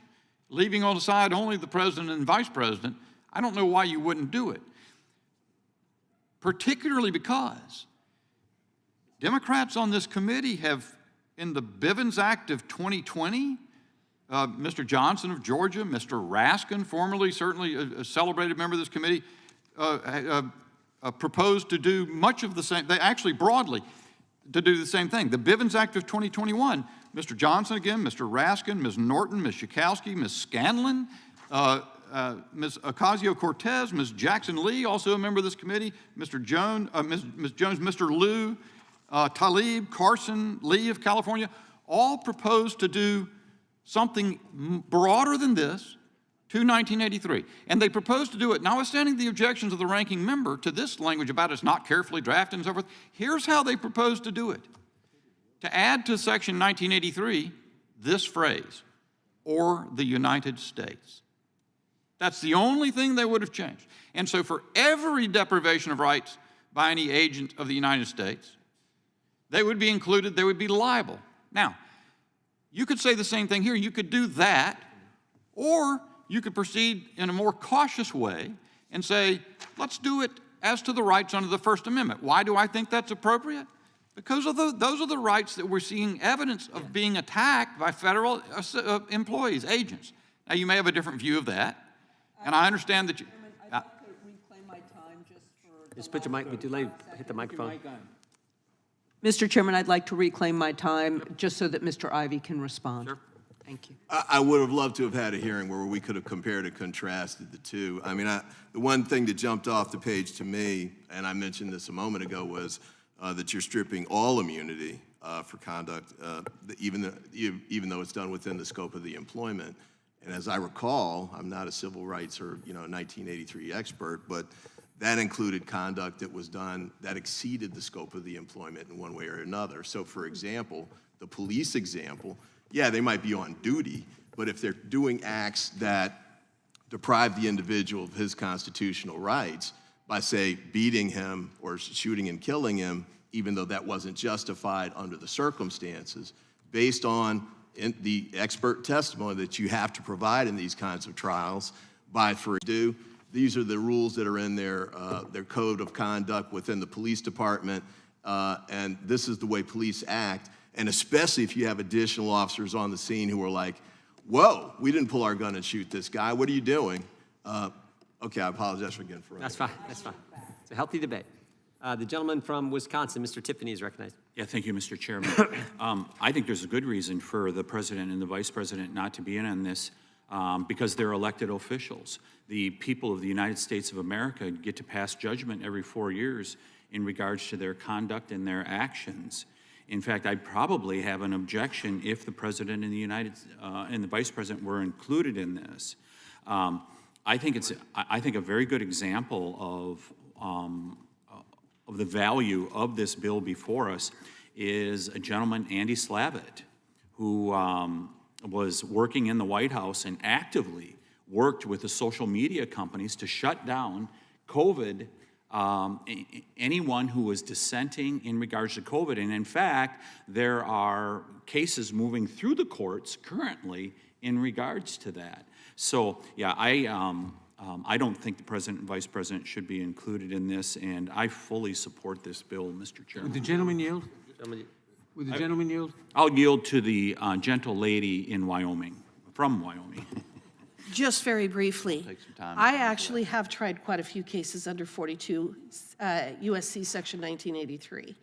Speaker 4: leaving on the side only the president and vice president, I don't know why you wouldn't do it, particularly because Democrats on this committee have, in the Bivens Act of 2020, Mr. Johnson of Georgia, Mr. Raskin, formerly certainly a celebrated member of this committee, proposed to do much of the same, they actually broadly, to do the same thing. The Bivens Act of 2021, Mr. Johnson again, Mr. Raskin, Ms. Norton, Ms. Schakowsky, Ms. Scanlon, Ms. Ocasio-Cortez, Ms. Jackson-Lee, also a member of this committee, Mr. Jones, Ms. Jones, Mr. Liu, Tlaib, Carson, Lee of California, all proposed to do something broader than this to 1983. And they proposed to do it, notwithstanding the objections of the ranking member to this language about it's not carefully drafted and so forth. Here's how they proposed to do it. To add to Section 1983 this phrase, or the United States. That's the only thing they would have changed. And so for every deprivation of rights by any agent of the United States, they would be included, they would be liable. Now, you could say the same thing here. You could do that, or you could proceed in a more cautious way and say, let's do it as to the rights under the First Amendment. Why do I think that's appropriate? Because those are the rights that we're seeing evidence of being attacked by federal employees, agents. Now, you may have a different view of that, and I understand that you...
Speaker 8: I'd like to reclaim my time just for...
Speaker 1: Just put your mic, we delay, hit the microphone.
Speaker 8: Mr. Chairman, I'd like to reclaim my time just so that Mr. Ivey can respond.
Speaker 1: Sure.
Speaker 8: Thank you.
Speaker 6: I would have loved to have had a hearing where we could have compared and contrasted the two. I mean, the one thing that jumped off the page to me, and I mentioned this a moment ago, was that you're stripping all immunity for conduct, even though it's done within the scope of the employment. And as I recall, I'm not a civil rights or 1983 expert, but that included conduct that was done that exceeded the scope of the employment in one way or another. So, for example, the police example, yeah, they might be on duty, but if they're doing acts that deprive the individual of his constitutional rights by, say, beating him or shooting and killing him, even though that wasn't justified under the circumstances, based on the expert testimony that you have to provide in these kinds of trials, these are the rules that are in their code of conduct within the police department, and this is the way police act. And especially if you have additional officers on the scene who are like, whoa, we didn't pull our gun and shoot this guy. What are you doing? Okay, I apologize again for
Speaker 1: That's fine, that's fine. It's a healthy debate. The gentleman from Wisconsin, Mr. Tiffany, is recognized.
Speaker 9: Yeah, thank you, Mr. Chairman. I think there's a good reason for the president and the vice president not to be in on this because they're elected officials. The people of the United States of America get to pass judgment every 4 years in regards to their conduct and their actions. In fact, I'd probably have an objection if the president and the vice president were included in this. I think a very good example of the value of this bill before us is a gentleman, Andy Slavitt, who was working in the White House and actively worked with the social media companies to shut down COVID, anyone who was dissenting in regards to COVID. And in fact, there are cases moving through the courts currently in regards to that. So, yeah, I don't think the president and vice president should be included in this, and I fully support this bill, Mr. Chairman.
Speaker 2: Would the gentleman yield? Would the gentleman yield?
Speaker 9: I'll yield to the gentle lady in Wyoming, from Wyoming.
Speaker 5: Just very briefly,
Speaker 4: Take some time to
Speaker 5: I
Speaker 4: come to
Speaker 5: actually have tried quite a few cases under 42 USC Section 1983.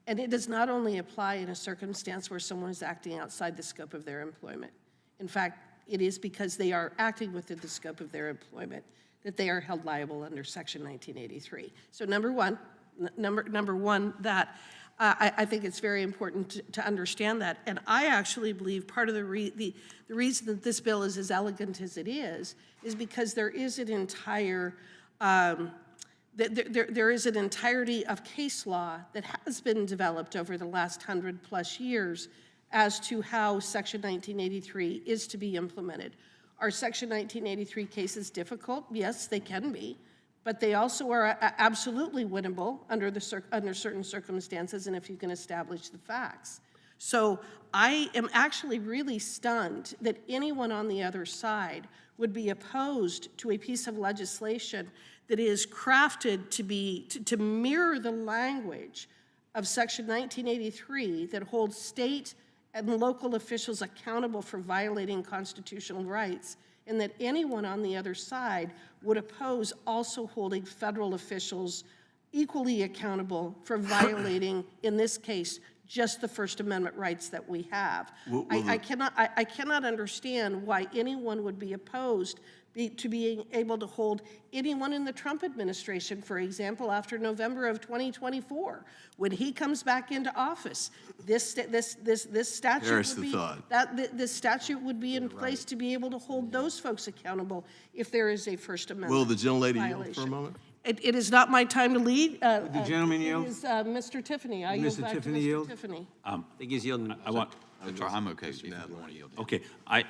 Speaker 5: And it does not only apply in a circumstance where someone is acting outside the scope of their employment. In fact, it is because they are acting within the scope of their employment that they are held liable under Section 1983. So number one, that I think it's very important to understand that. And I actually believe part of the reason that this bill is as elegant as it is because there is an entire, there is an entirety of case law that has been developed over the last 100+ years as to how Section 1983 is to be implemented. Are Section 1983 cases difficult? Yes, they can be. But they also are absolutely winnable under certain circumstances and if you can establish the facts. So I am actually really stunned that anyone on the other side would be opposed to a piece of legislation that is crafted to mirror the language of Section 1983 that holds state and local officials accountable for violating constitutional rights, and that anyone on the other side would oppose also holding federal officials equally accountable for violating, in this case, just the First Amendment rights that we have. I cannot understand why anyone would be opposed to being able to hold anyone in the Trump administration, for example, after November of 2024, when he comes back into office. This statute
Speaker 6: Perish
Speaker 5: would
Speaker 6: the
Speaker 5: be
Speaker 6: thought.
Speaker 5: this statute would be in place to be able to hold those folks accountable if there is a First Amendment
Speaker 6: Will the gentlelady yield for a
Speaker 5: violation.
Speaker 6: moment?
Speaker 5: It is not my time to lead.
Speaker 2: the gentleman yield?
Speaker 5: It is Mr. Tiffany. I yield
Speaker 2: Mr.
Speaker 5: back to
Speaker 2: Tiffany
Speaker 5: Mr.
Speaker 2: yield?
Speaker 5: Tiffany.
Speaker 1: I think he's yielding.
Speaker 9: I want,
Speaker 4: I'm okay if you don't want to yield.
Speaker 9: okay, I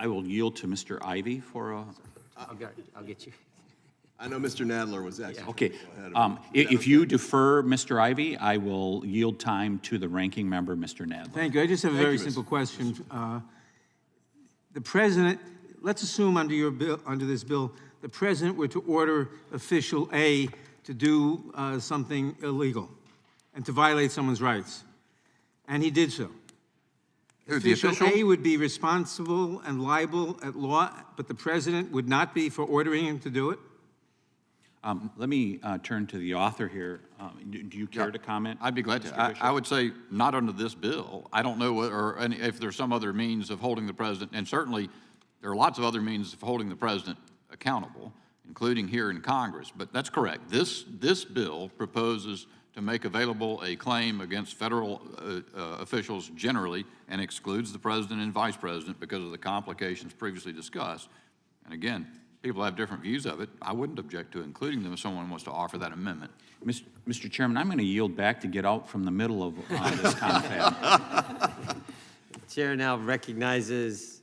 Speaker 9: will yield to Mr. Ivy for a,
Speaker 1: I'll get you.
Speaker 6: I know Mr. Nadler was actually.
Speaker 9: okay.
Speaker 6: ahead of me.
Speaker 9: If you defer, Mr. Ivy, I will yield time to the ranking member, Mr. Nadler.
Speaker 2: Thank you. I just have a very
Speaker 6: you,
Speaker 2: simple question. The president, let's assume under your bill, under this bill, the president were to order official A to do something illegal and to violate someone's rights, and he did so.
Speaker 4: Who, the official?
Speaker 2: A would be responsible and liable at law, but the president would not be for ordering him to do it?
Speaker 9: Let me turn to the author here. Do you care to comment?
Speaker 4: I'd be glad
Speaker 9: Mr.
Speaker 4: to.
Speaker 9: Bishop?
Speaker 4: I would say not under this bill. I don't know what, or if there's some other means of holding the president, and certainly there are lots of other means of holding the president accountable, including here in Congress. But that's correct. This bill proposes to make available a claim against federal officials generally and excludes the president and vice president because of the complications previously discussed. And again, people have different views of it. I wouldn't object to including them if someone wants to offer that amendment.
Speaker 9: Mr. Chairman, I'm going to yield back to get out from the middle of this confab.
Speaker 1: Chair now recognizes,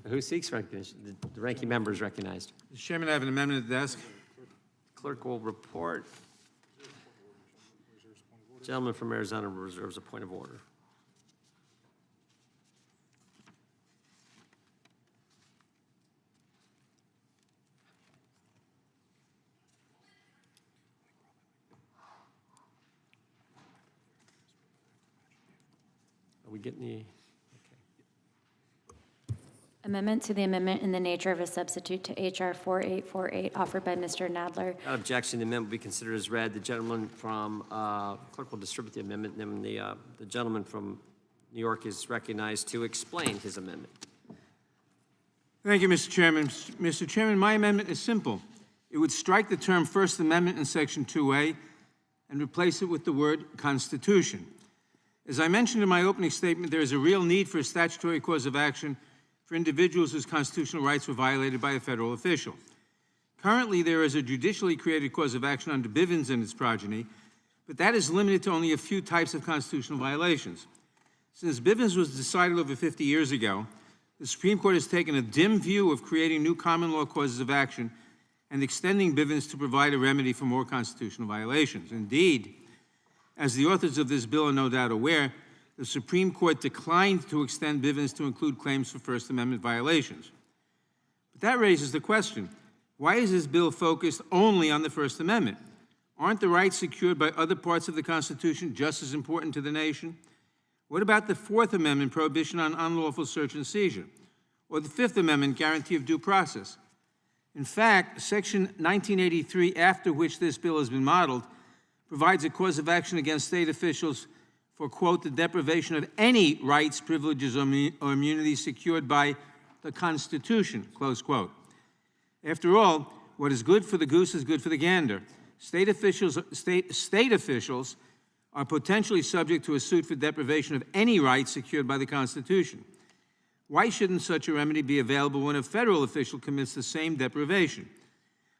Speaker 1: who seeks recognition? The ranking member is recognized.
Speaker 2: Mr. Chairman, I have an amendment at the desk.
Speaker 1: Clerk will report. Gentleman from Arizona reserves a point of order. Are we getting the,
Speaker 3: Amendment to the amendment in the nature of a substitute to H.R. 4848 offered by Mr. Nadler.
Speaker 1: without objection, the amendment will be considered as read. The gentleman from, clerk will distribute the amendment, and then the gentleman from New York is recognized to explain his amendment.
Speaker 2: Thank you, Mr. Chairman. Mr. Chairman, my amendment is simple. It would strike the term First Amendment in Section 2A and replace it with the word Constitution. As I mentioned in my opening statement, there is a real need for a statutory cause of action for individuals whose constitutional rights were violated by a federal official. Currently, there is a judicially created cause of action under Bivens and its progeny, but that is limited to only a few types of constitutional violations. Since Bivens was decided over 50 years ago, the Supreme Court has taken a dim view of creating new common law causes of action and extending Bivens to provide a remedy for more constitutional violations. Indeed, as the authors of this bill are no doubt aware, the Supreme Court declined to extend Bivens to include claims for First Amendment violations. But that raises the question, why is this bill focused only on the First Amendment? Aren't the rights secured by other parts of the Constitution just as important to the nation? What about the Fourth Amendment prohibition on unlawful search and seizure? Or the Fifth Amendment guarantee of due process? In fact, Section 1983, after which this bill has been modeled, provides a cause of action against state officials for, quote, the deprivation of any rights, privileges, or immunities secured by the Constitution, close quote. After all, what is good for the goose is good for the gander. State officials are potentially subject to a suit for deprivation of any rights secured by the Constitution. Why shouldn't such a remedy be available when a federal official commits the same deprivation?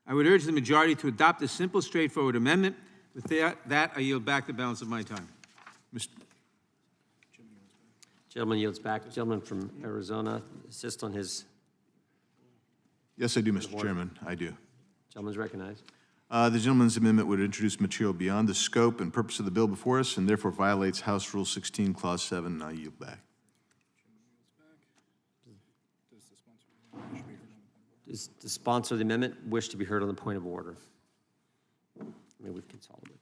Speaker 2: I would urge the majority to adopt a simple, straightforward amendment. With that, I yield back the balance of my time.
Speaker 1: Gentleman yields back. Gentleman from Arizona, insist on his,
Speaker 10: Yes, I do, Mr. Chairman. I do.
Speaker 1: gentleman's recognized.
Speaker 10: The gentleman's amendment would introduce material beyond the scope and purpose of the bill before us and therefore violates House Rule 16, Clause 7, and I yield back.
Speaker 1: Does the sponsor of the amendment wish to be heard on the point of order? Maybe we can solve it.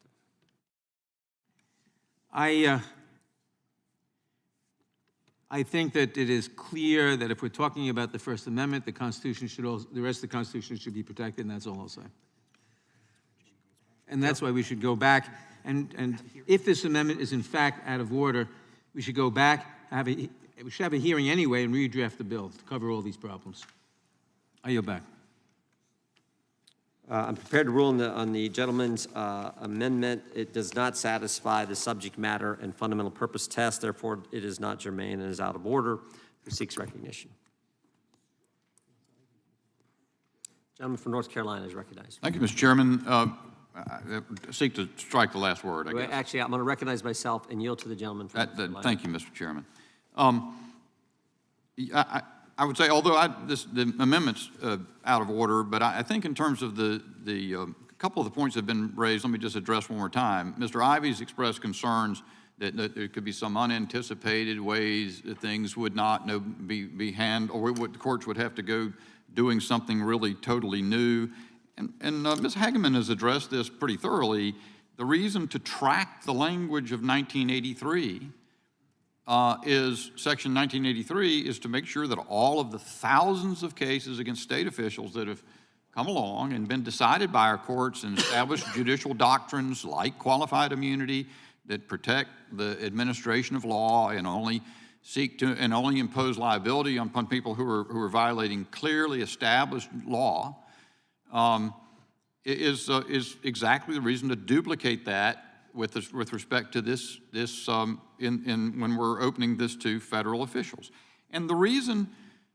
Speaker 2: I think that it is clear that if we're talking about the First Amendment, the Constitution should also, the rest of the Constitution should be protected, and that's all I'll say. And that's why we should go back, and if this amendment is in fact out of order, we should go back, we should have a hearing anyway and redraft the bill to cover all these problems. I yield back.
Speaker 1: I'm prepared to rule on the gentleman's amendment. It does not satisfy the subject matter and fundamental purpose test. Therefore, it is not germane and is out of order. Who seeks recognition? Gentleman from North Carolina is recognized.
Speaker 4: Thank you, Mr. Chairman. I seek to strike the last word, I guess.
Speaker 1: Actually, I'm going to recognize myself and yield to the gentleman from North Carolina.
Speaker 4: Thank you, Mr. Chairman. I would say, although the amendment's out of order, but I think in terms of the couple of the points that have been raised, let me just address one more time. Mr. Ivey's expressed concerns that there could be some unanticipated ways that things would not be handled, or the courts would have to go doing something really totally new. And Ms. Hageman has addressed this pretty thoroughly. The reason to track the language of 1983 is Section 1983 is to make sure that all of the thousands of cases against state officials that have come along and been decided by our courts and established judicial doctrines like qualified immunity that protect the administration of law and only impose liability upon people who are violating clearly established law, is exactly the reason to duplicate that with respect to this when we're opening this to federal officials. And the reason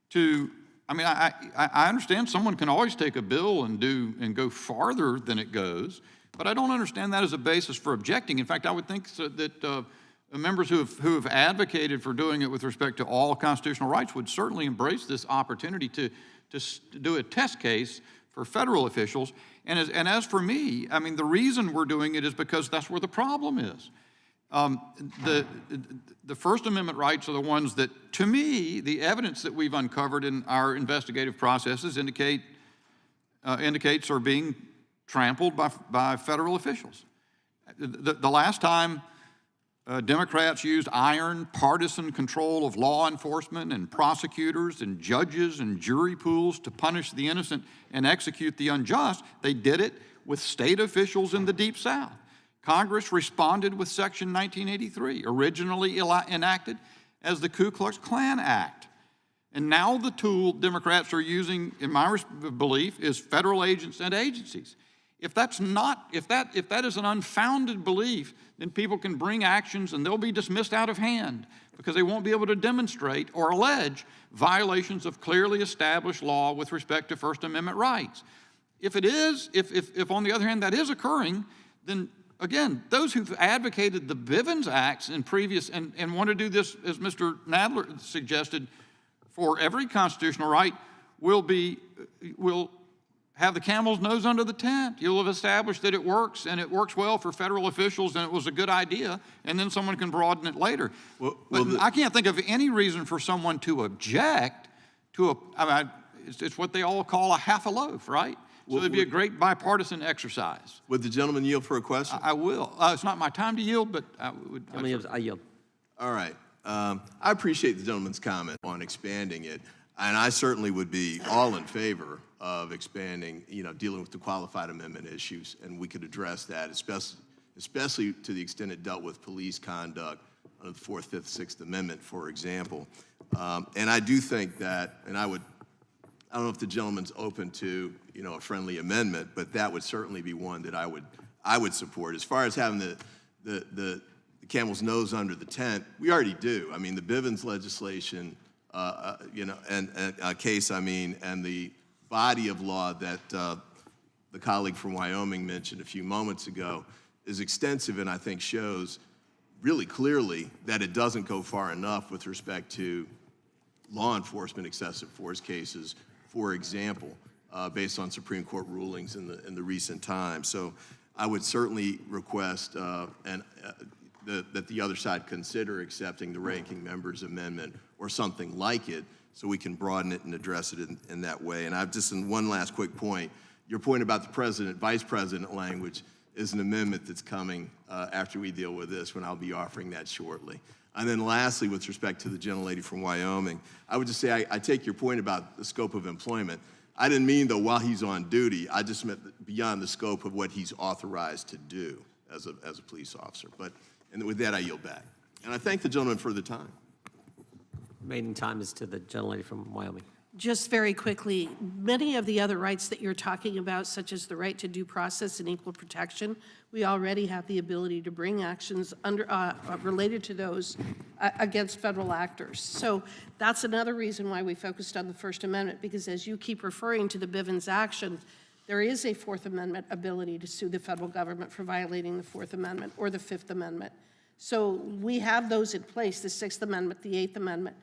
Speaker 4: to, I mean, I understand someone can always take a bill and go farther than it goes, but I don't understand that as a basis for objecting. In fact, I would think that members who have advocated for doing it with respect to all constitutional rights would certainly embrace this opportunity to do a test case for federal officials. And as for me, I mean, the reason we're doing it is because that's where the problem is. The First Amendment rights are the ones that, to me, the evidence that we've uncovered in our investigative processes indicates are being trampled by federal officials. The last time Democrats used iron partisan control of law enforcement and prosecutors and judges and jury pools to punish the innocent and execute the unjust, they did it with state officials in the Deep South. Congress responded with Section 1983, originally enacted as the Ku Klux Klan Act. And now the tool Democrats are using, in my belief, is federal agents and agencies. If that is an unfounded belief, then people can bring actions and they'll be dismissed out of hand because they won't be able to demonstrate or allege violations of clearly established law with respect to First Amendment rights. If on the other hand that is occurring, then again, those who've advocated the Bivens Acts in previous and want to do this, as Mr. Nadler suggested, for every constitutional right will have the camel's nose under the tent. You'll have established that it works, and it works well for federal officials, and it was a good idea, and then someone can broaden it later. I can't think of any reason for someone to object to it's what they all call a half a loaf, right? So it'd be a great bipartisan exercise.
Speaker 6: Would the gentleman yield for a question?
Speaker 4: I will. It's not my time to yield, but I would.
Speaker 1: I yield.
Speaker 6: All right. I appreciate the gentleman's comment on expanding it, and I certainly would be all in favor of expanding, dealing with the qualified amendment issues, and we could address that, especially to the extent it dealt with police conduct under the 4th, 5th, 6th Amendment, for example. And I do think that, and I don't know if the gentleman's open to, a friendly amendment, but that would certainly be one that I would support. As far as having the camel's nose under the tent, we already do. I mean, the Bivens legislation, and the body of law that the colleague from Wyoming mentioned a few moments ago is extensive and I think shows really clearly that it doesn't go far enough with respect to law enforcement excessive force cases, for example, based on Supreme Court rulings in the recent times. So I would certainly request that the other side consider accepting the ranking member's amendment or something like it, so we can broaden it and address it in that way. And I've just, in one last quick point, your point about the president, vice president language is an amendment that's coming after we deal with this, when I'll be offering that shortly. And then lastly, with respect to the gentlelady from Wyoming, I would just say I take your point about the scope of employment. I didn't mean, though, while he's on duty. I just meant beyond the scope of what he's authorized to do as a police officer. And with that, I yield back. And I thank the gentleman for the time.
Speaker 1: Remaining time is to the gentlelady from Wyoming.
Speaker 5: Just very quickly, many of the other rights that you're talking about, such as the right to due process and equal protection, we already have the ability to bring actions related to those against federal actors. So that's another reason why we focused on the First Amendment, because as you keep referring to the Bivens action, there is a Fourth Amendment ability to sue the federal government for violating the Fourth Amendment or the Fifth Amendment. So we have those in place, the Sixth Amendment, the Eighth Amendment.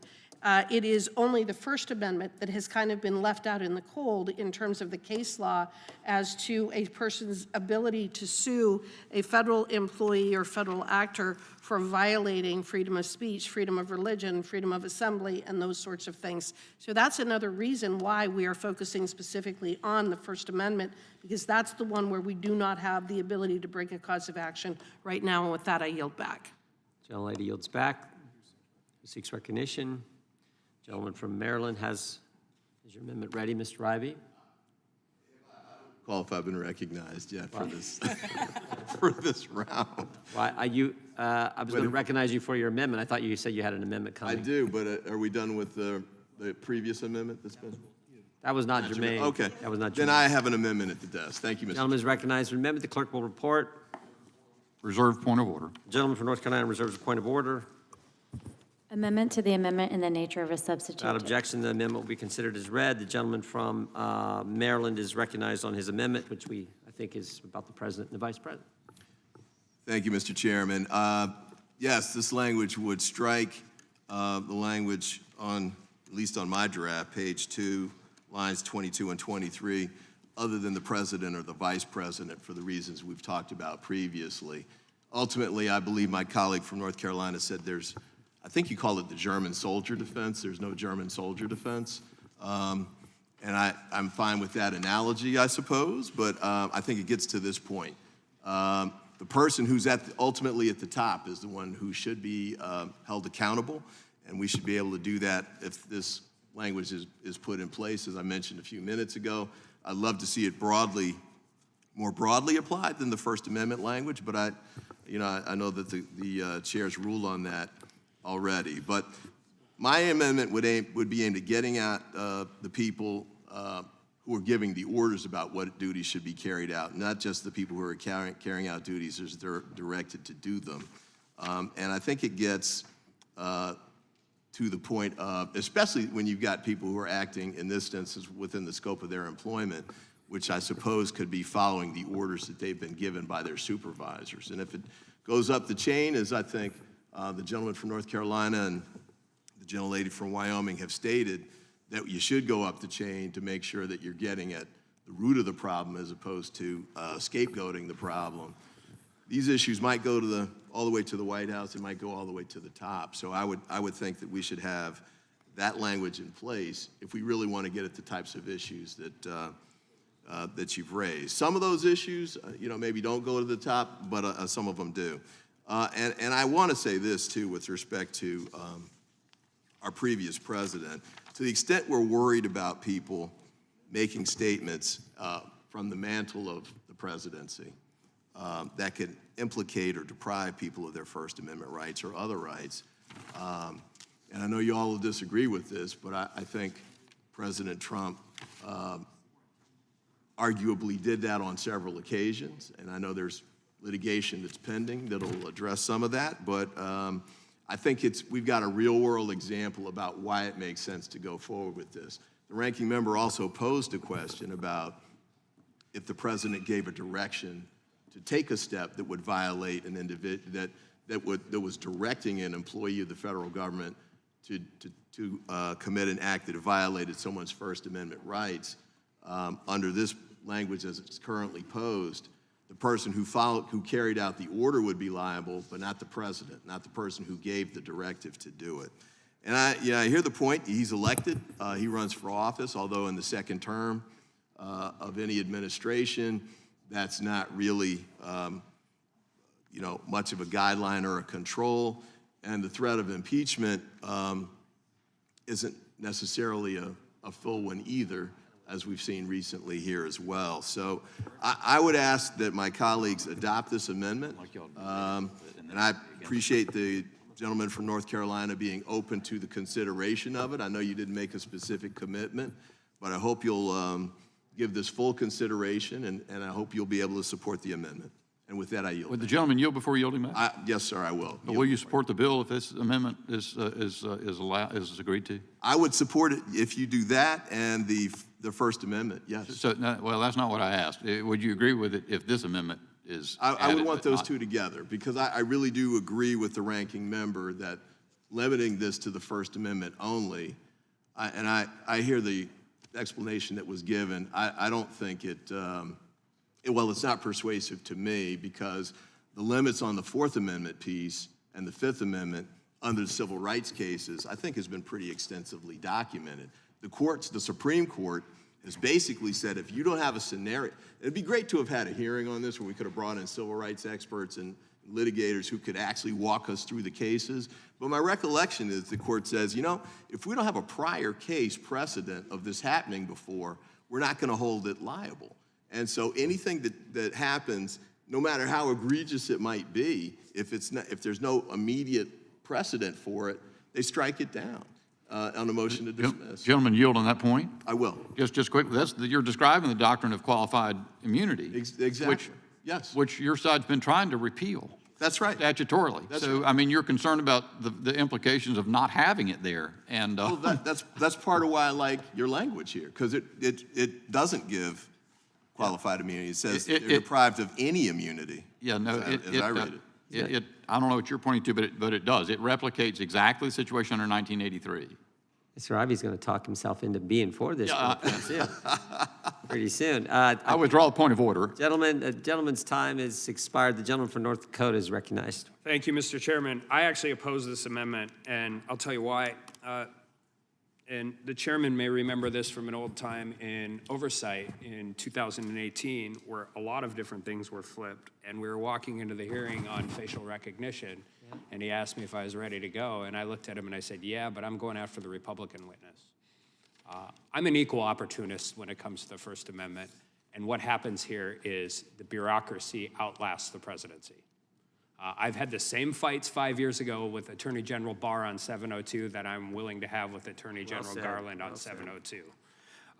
Speaker 5: It is only the First Amendment that has kind of been left out in the cold in terms of the case law as to a person's ability to sue a federal employee or federal actor for violating freedom of speech, freedom of religion, freedom of assembly, and those sorts of things. So that's another reason why we are focusing specifically on the First Amendment, because that's the one where we do not have the ability to bring a cause of action right now. And with that, I yield back.
Speaker 1: Gentlelady yields back. Who seeks recognition? Gentleman from Maryland is your amendment ready, Mr. Ivey?
Speaker 6: Call if I've been recognized yet for this for this round.
Speaker 1: Why, I was going to recognize you for your amendment. I thought you said you had an amendment
Speaker 6: I
Speaker 1: coming.
Speaker 6: do, but are we done with the previous amendment that's been?
Speaker 1: That was not germane.
Speaker 6: Okay.
Speaker 1: That was not
Speaker 6: Then
Speaker 1: germane.
Speaker 6: I have an amendment at the desk. Thank you, Mr.
Speaker 1: Gentleman is recognized for amendment. The clerk will report.
Speaker 4: Reserved point of order.
Speaker 1: Gentleman from North Carolina reserves a point of order.
Speaker 3: Amendment to the amendment in the nature of a substitute.
Speaker 1: Without objection, the amendment will be considered as read. The gentleman from Maryland is recognized on his amendment, which I think is about the president and the vice president.
Speaker 6: Thank you, Mr. Chairman. Yes, this language would strike the language on, at least on my draft, page 2, lines 22 and 23, other than the president or the vice president, for the reasons we've talked about previously. Ultimately, I believe my colleague from North Carolina said I think you call it the German soldier defense. There's no German soldier defense. And I'm fine with that analogy, I suppose, but I think it gets to this point. The person who's ultimately at the top is the one who should be held accountable, and we should be able to do that if this language is put in place, as I mentioned a few minutes ago. I'd love to see it more broadly applied than the First Amendment language, but I know that the chair's ruled on that already. But my amendment would be aimed at getting at the people who are giving the orders about what duties should be carried out, not just the people who are carrying out duties as they're directed to do them. And I think it gets to the point of, especially when you've got people who are acting, in this instance, within the scope of their employment, which I suppose could be following the orders that they've been given by their supervisors. And if it goes up the chain, as I think the gentleman from North Carolina and the gentlelady from Wyoming have stated, that you should go up the chain to make sure that you're getting at the root of the problem as opposed to scapegoating the problem. These issues might go all the way to the White House. It might go all the way to the top. So I would think that we should have that language in place if we really want to get at the types of issues that you've raised. Some of those issues, maybe don't go to the top, but some of them do. And I want to say this, too, with respect to our previous president. To the extent we're worried about people making statements from the mantle of the presidency that could implicate or deprive people of their First Amendment rights or other rights, and I know you all will disagree with this, but I think President Trump arguably did that on several occasions, and I know there's litigation that's pending that'll address some of that, but I think we've got a real-world example about why it makes sense to go forward with this. The ranking member also posed a question about if the president gave a direction to take a step that would violate an individual, that was directing an employee of the federal government to commit an act that violated someone's First Amendment rights under this language as it's currently posed. the person who carried out the order would be liable, but not the president, not the person who gave the directive to do it. And I hear the point. He's elected. He runs for office, although in the second term of any administration, that's not really, much of a guideline or a control. And the threat of impeachment isn't necessarily a full one either, as we've seen recently here as well. So I would ask that my colleagues adopt this amendment. And I appreciate the gentleman from North Carolina being open to the consideration of it. I know you didn't make a specific commitment, but I hope you'll give this full consideration, and I hope you'll be able to support the amendment. And with that, I yield.
Speaker 4: Would the gentleman yield before yielding back?
Speaker 6: Yes, sir, I will.
Speaker 4: But will you support the bill if this amendment is agreed to?
Speaker 6: I would support it if you do that and the First Amendment, yes.
Speaker 4: So, no, well, that's not what I asked. Would you agree with it if this amendment is
Speaker 6: I would
Speaker 4: added,
Speaker 6: want
Speaker 4: but
Speaker 6: those
Speaker 4: not-
Speaker 6: two together, because I really do agree with the ranking member that limiting this to the First Amendment only, I hear the explanation that was given. I don't think it's not persuasive to me, because the limits on the Fourth Amendment piece and the Fifth Amendment under the civil rights cases, I think has been pretty extensively documented. The Supreme Court has basically said, if you don't have a scenario, it'd be great to have had a hearing on this where we could have brought in civil rights experts and litigators who could actually walk us through the cases. But my recollection is the court says, if we don't have a prior case precedent of this happening before, we're not going to hold it liable. And so anything that happens, no matter how egregious it might be, if there's no immediate precedent for it, they strike it down on a motion to dismiss.
Speaker 4: Gentlemen, yield on that point?
Speaker 6: I will.
Speaker 4: Just quickly, you're describing the doctrine of qualified immunity.
Speaker 6: Exactly. Yes.
Speaker 4: Which your side's been trying to repeal.
Speaker 6: That's right.
Speaker 4: Statutorily.
Speaker 6: That's
Speaker 4: so,
Speaker 6: right.
Speaker 4: I mean, you're concerned about the implications of not having it there. And
Speaker 6: Well, that's part of why I like your language here, because it doesn't give qualified immunity. It says they're deprived of any immunity.
Speaker 4: Yeah, no,
Speaker 6: as I read it.
Speaker 4: I don't know what you're pointing to, but it does. It replicates exactly the situation under 1983.
Speaker 1: Mr. Ivey's going to talk himself into being for this pretty soon.
Speaker 4: I withdraw the point of order.
Speaker 1: Gentleman's time is expired. The gentleman from North Dakota is recognized.
Speaker 11: Thank you, Mr. Chairman. I actually oppose this amendment, and I'll tell you why. And the chairman may remember this from an old time in oversight in 2018, where a lot of different things were flipped, and we were walking into the hearing on facial recognition, and he asked me if I was ready to go, and I looked at him and I said, yeah, but I'm going after the Republican witness. I'm an equal opportunist when it comes to the First Amendment, and what happens here is the bureaucracy outlasts the presidency. I've had the same fights 5 years ago with Attorney General Barr on 702 that I'm willing to have with Attorney General Garland on 702.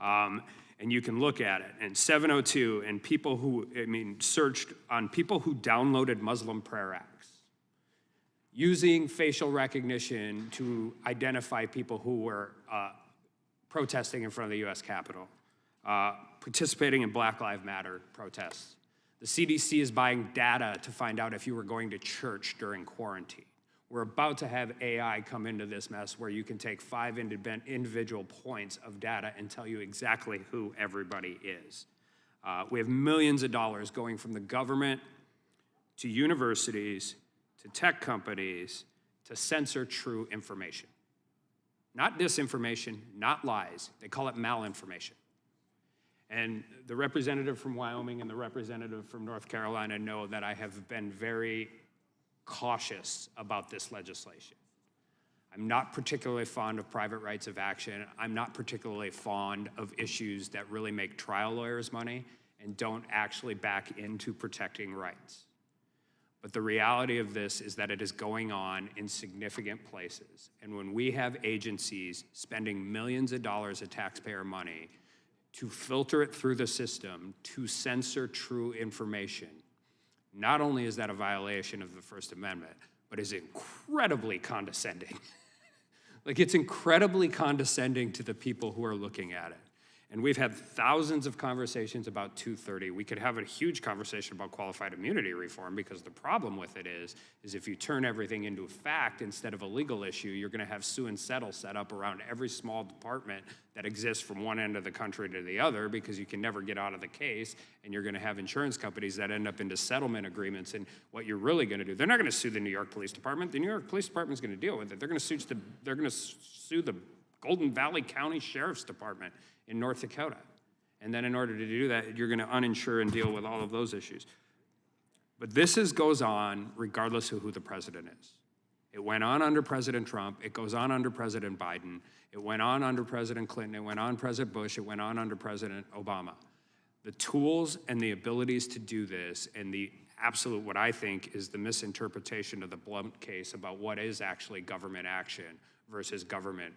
Speaker 11: And you can look at it, and 702, and people who, searched on people who downloaded Muslim prayer acts, using facial recognition to identify people who were protesting in front of the U.S. Capitol, participating in Black Lives Matter protests. The CDC is buying data to find out if you were going to church during quarantine. We're about to have AI come into this mess where you can take 5 individual points of data and tell you exactly who everybody is. We have millions of dollars going from the government to universities to tech companies to censor true information. Not disinformation, not lies. They call it malinformation. And the representative from Wyoming and the representative from North Carolina know that I have been very cautious about this legislation. I'm not particularly fond of private rights of action. I'm not particularly fond of issues that really make trial lawyers money and don't actually back into protecting rights. But the reality of this is that it is going on in significant places. And when we have agencies spending millions of dollars of taxpayer money to filter it through the system, to censor true information, not only is that a violation of the First Amendment, but is incredibly condescending. Like, it's incredibly condescending to the people who are looking at it. And we've had thousands of conversations about 230. We could have a huge conversation about qualified immunity reform, because the problem with it is if you turn everything into a fact instead of a legal issue, you're going to have sue and settle set up around every small department that exists from one end of the country to the other, because you can never get out of the case, and you're going to have insurance companies that end up into settlement agreements. And what you're really going to do, they're not going to sue the New York Police Department. The New York Police Department is going to deal with it. They're going to sue the Golden Valley County Sheriff's Department in North Dakota. And then in order to do that, you're going to uninsure and deal with all of those issues. But this goes on regardless of who the president is. It went on under President Trump. It goes on under President Biden. It went on under President Clinton. It went on President Bush. It went on under President Obama. The tools and the abilities to do this, and the absolute, what I think is the misinterpretation of the Blunt case about what is actually government action versus government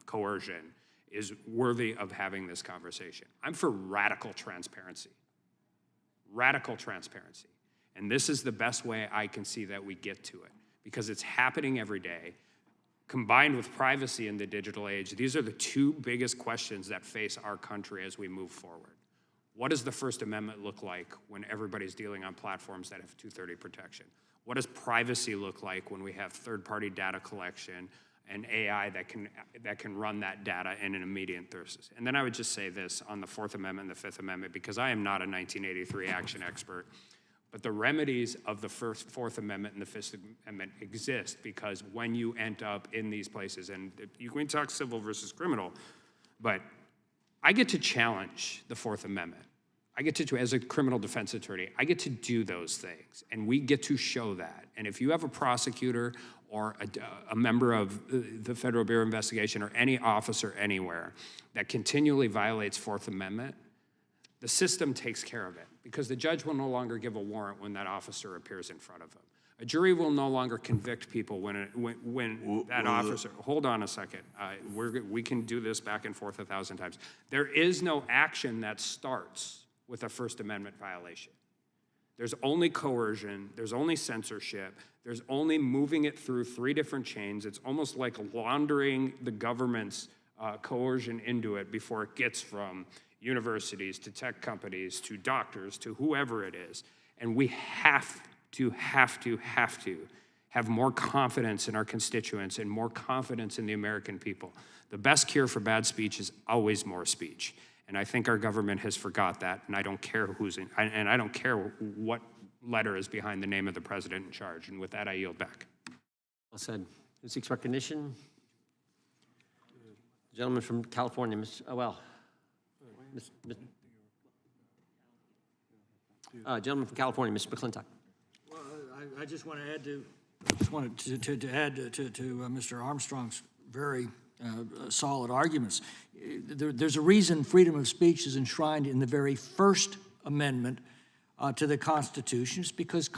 Speaker 11: coercion, is worthy of having this conversation. I'm for radical transparency. Radical transparency. And this is the best way I can see that we get to it, because it's happening every day. Combined with privacy in the digital age, these are the two biggest questions that face our country as we move forward. What does the First Amendment look like when everybody's dealing on platforms that have 230 protection? What does privacy look like when we have third-party data collection and AI that can run that data in an immediate basis? And then I would just say this on the Fourth Amendment and the Fifth Amendment, because I am not a 1983 action expert, but the remedies of the Fourth Amendment and the Fifth Amendment exist, because when you end up in these places, and you can talk civil versus criminal, but I get to challenge the Fourth Amendment. I get to, as a criminal defense attorney, I get to do those things, and we get to show that. And if you have a prosecutor or a member of the Federal Bureau of Investigation or any officer anywhere that continually violates Fourth Amendment, the system takes care of it, because the judge will no longer give a warrant when that officer appears in front of him. A jury will no longer convict people when that officer, hold on a second, we can do this back and forth 1,000 times. There is no action that starts with a First Amendment violation. There's only coercion, there's only censorship, there's only moving it through 3 different chains. It's almost like laundering the government's coercion into it before it gets from universities to tech companies to doctors to whoever it is. And we have to have more confidence in our constituents and more confidence in the American people. The best cure for bad speech is always more speech. And I think our government has forgot that, and I don't care I don't care what letter is behind the name of the president in charge. And with that, I yield back.
Speaker 1: Well said. Who seeks recognition? Gentleman from California, gentleman from California, Mr. McClintock.
Speaker 12: Well, I just want to add to add to Mr. Armstrong's very solid arguments. There's a reason freedom of speech is enshrined in the very First Amendment to the Constitution. It's because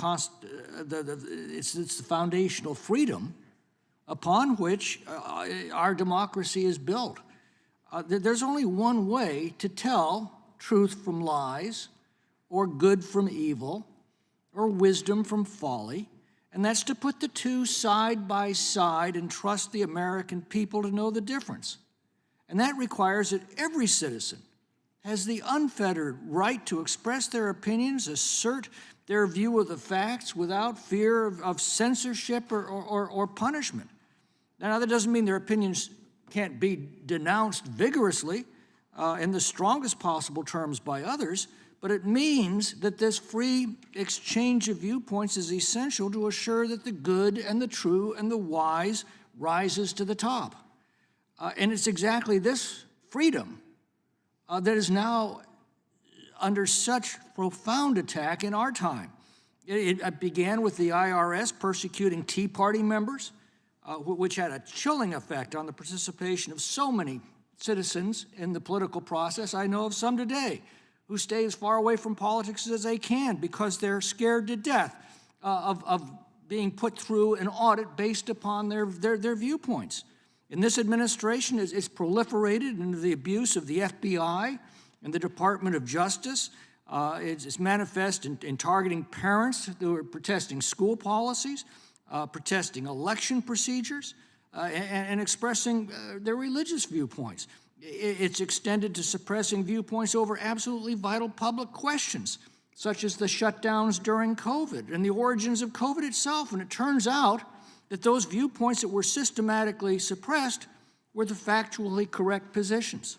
Speaker 12: it's the foundational freedom upon which our democracy is built. There's only one way to tell truth from lies, or good from evil, or wisdom from folly, and that's to put the two side by side and trust the American people to know the difference. And that requires that every citizen has the unfettered right to express their opinions, assert their view of the facts without fear of censorship or punishment. Now, that doesn't mean their opinions can't be denounced vigorously in the strongest possible terms by others, but it means that this free exchange of viewpoints is essential to assure that the good and the true and the wise rises to the top. And it's exactly this freedom that is now under such profound attack in our time. It began with the IRS persecuting Tea Party members, which had a chilling effect on the participation of so many citizens in the political process. I know of some today who stay as far away from politics as they can because they're scared to death of being put through an audit based upon their viewpoints. And this administration is proliferated into the abuse of the FBI and the Department of Justice. It's manifest in targeting parents who are protesting school policies, protesting election procedures, and expressing their religious viewpoints. It's extended to suppressing viewpoints over absolutely vital public questions, such as the shutdowns during COVID and the origins of COVID itself. And it turns out that those viewpoints that were systematically suppressed were the factually correct positions.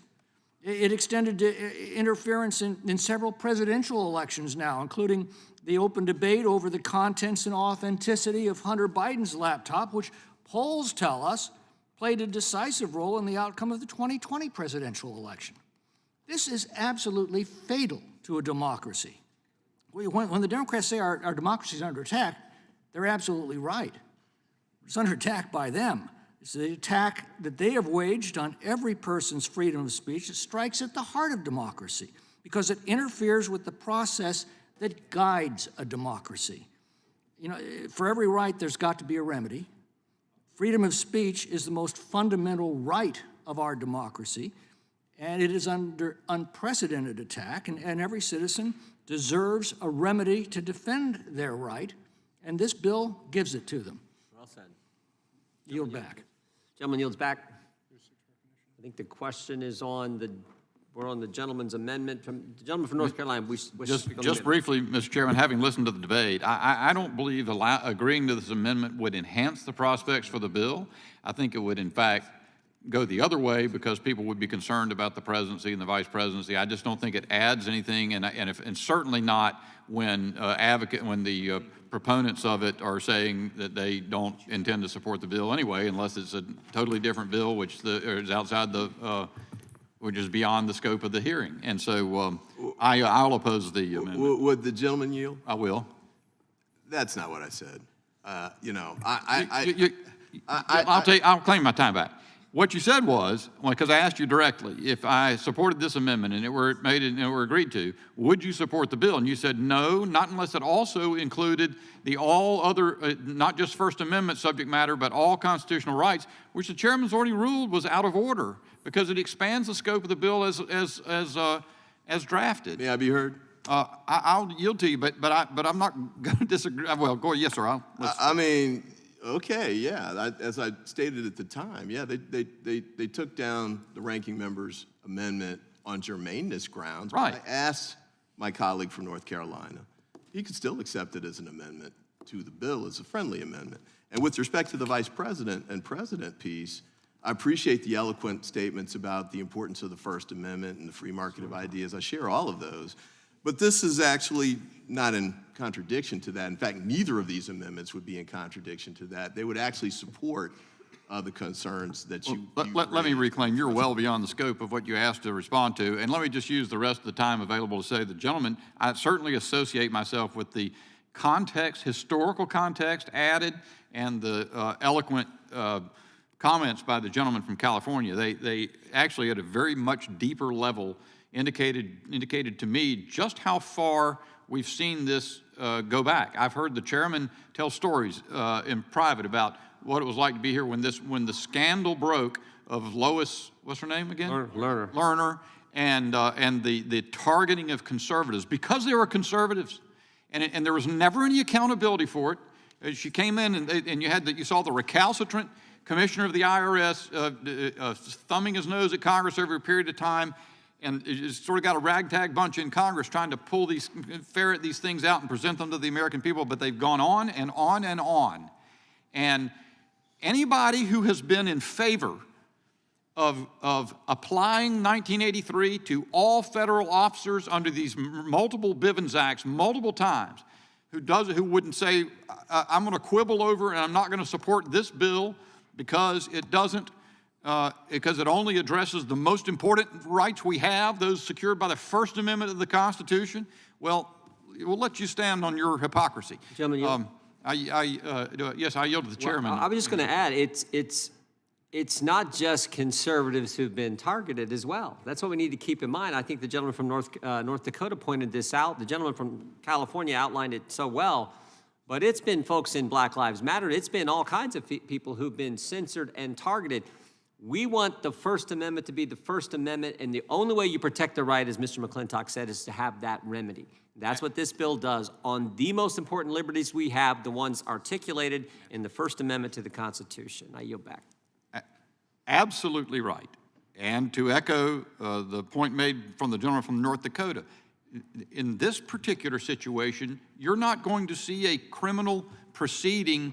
Speaker 12: It extended to interference in several presidential elections now, including the open debate over the contents and authenticity of Hunter Biden's laptop, which polls tell us played a decisive role in the outcome of the 2020 presidential election. This is absolutely fatal to a democracy. When the Democrats say our democracy is under attack, they're absolutely right. It's under attack by them. It's the attack that they have waged on every person's freedom of speech that strikes at the heart of democracy because it interferes with the process that guides a democracy. You know, for every right, there's got to be a remedy. Freedom of speech is the most fundamental right of our democracy, and it is under unprecedented attack, and every citizen deserves a remedy to defend their right, and this bill gives it to them.
Speaker 1: Well said.
Speaker 12: Yield back.
Speaker 1: Gentleman yields back. I think the question is we're on the gentleman's amendment from, the gentleman from North Carolina.
Speaker 4: Just briefly, Mr. Chairman, having listened to the debate, I don't believe agreeing to this amendment would enhance the prospects for the bill. I think it would, in fact, go the other way because people would be concerned about the presidency and the vice presidency. I just don't think it adds anything, and certainly not when the proponents of it are saying that they don't intend to support the bill anyway, unless it's a totally different bill, which is outside which is beyond the scope of the hearing. And so I'll oppose the amendment.
Speaker 6: Would the gentleman yield?
Speaker 4: I will.
Speaker 6: That's not what I said. You know,
Speaker 4: I'll claim my time back. What you said was, because I asked you directly, if I supported this amendment and it were agreed to, would you support the bill? And you said no, not unless it also included the all other, not just First Amendment subject matter, but all constitutional rights, which the chairman's already ruled was out of order because it expands the scope of the bill as drafted.
Speaker 6: May I be heard?
Speaker 4: I'll yield to you, but I'm not going to disagree. Well, go ahead. Yes, sir.
Speaker 6: I mean. Okay, yeah, as I stated at the time, yeah, they took down the ranking member's amendment on germaneness grounds.
Speaker 4: Right.
Speaker 6: I asked my colleague from North Carolina, he could still accept it as an amendment to the bill, as a friendly amendment. And with respect to the vice president and president piece, I appreciate the eloquent statements about the importance of the First Amendment and the free market of ideas. I share all of those. But this is actually not in contradiction to that. In fact, neither of these amendments would be in contradiction to that. They would actually support the concerns that you
Speaker 4: let me reclaim, you're well beyond the scope of what you asked to respond to. And let me just use the rest of the time available to say, the gentleman, I certainly associate myself with the context, historical context added, and the eloquent comments by the gentleman from California. They actually, at a very much deeper level, indicated to me just how far we've seen this go back. I've heard the chairman tell stories in private about what it was like to be here when the scandal broke of Lois, what's her name again? Lerner, and the targeting of conservatives because they were conservatives, and there was never any accountability for it. She came in and you saw the recalcitrant commissioner of the IRS thumbing his nose at Congress over a period of time. And it's sort of got a ragtag bunch in Congress trying to ferret these things out and present them to the American people, but they've gone on and on and on. And anybody who has been in favor of applying 1983 to all federal officers under these multiple Bivens Acts multiple times, who wouldn't say, I'm going to quibble over and I'm not going to support this bill because it doesn't, because it only addresses the most important rights we have, those secured by the First Amendment of the Constitution. Well, we'll let you stand on your hypocrisy.
Speaker 1: Gentlemen,
Speaker 4: yes, I yield to the chairman.
Speaker 1: I was just going to add, it's not just conservatives who've been targeted as well. That's what we need to keep in mind. I think the gentleman from North Dakota pointed this out. The gentleman from California outlined it so well. But it's been folks in Black Lives Matter. It's been all kinds of people who've been censored and targeted. We want the First Amendment to be the First Amendment, and the only way you protect the right, as Mr. McClintock said, is to have that remedy. That's what this bill does on the most important liberties we have, the ones articulated in the First Amendment to the Constitution. I yield back.
Speaker 4: Absolutely right. And to echo the point made from the gentleman from North Dakota, in this particular situation, you're not going to see a criminal proceeding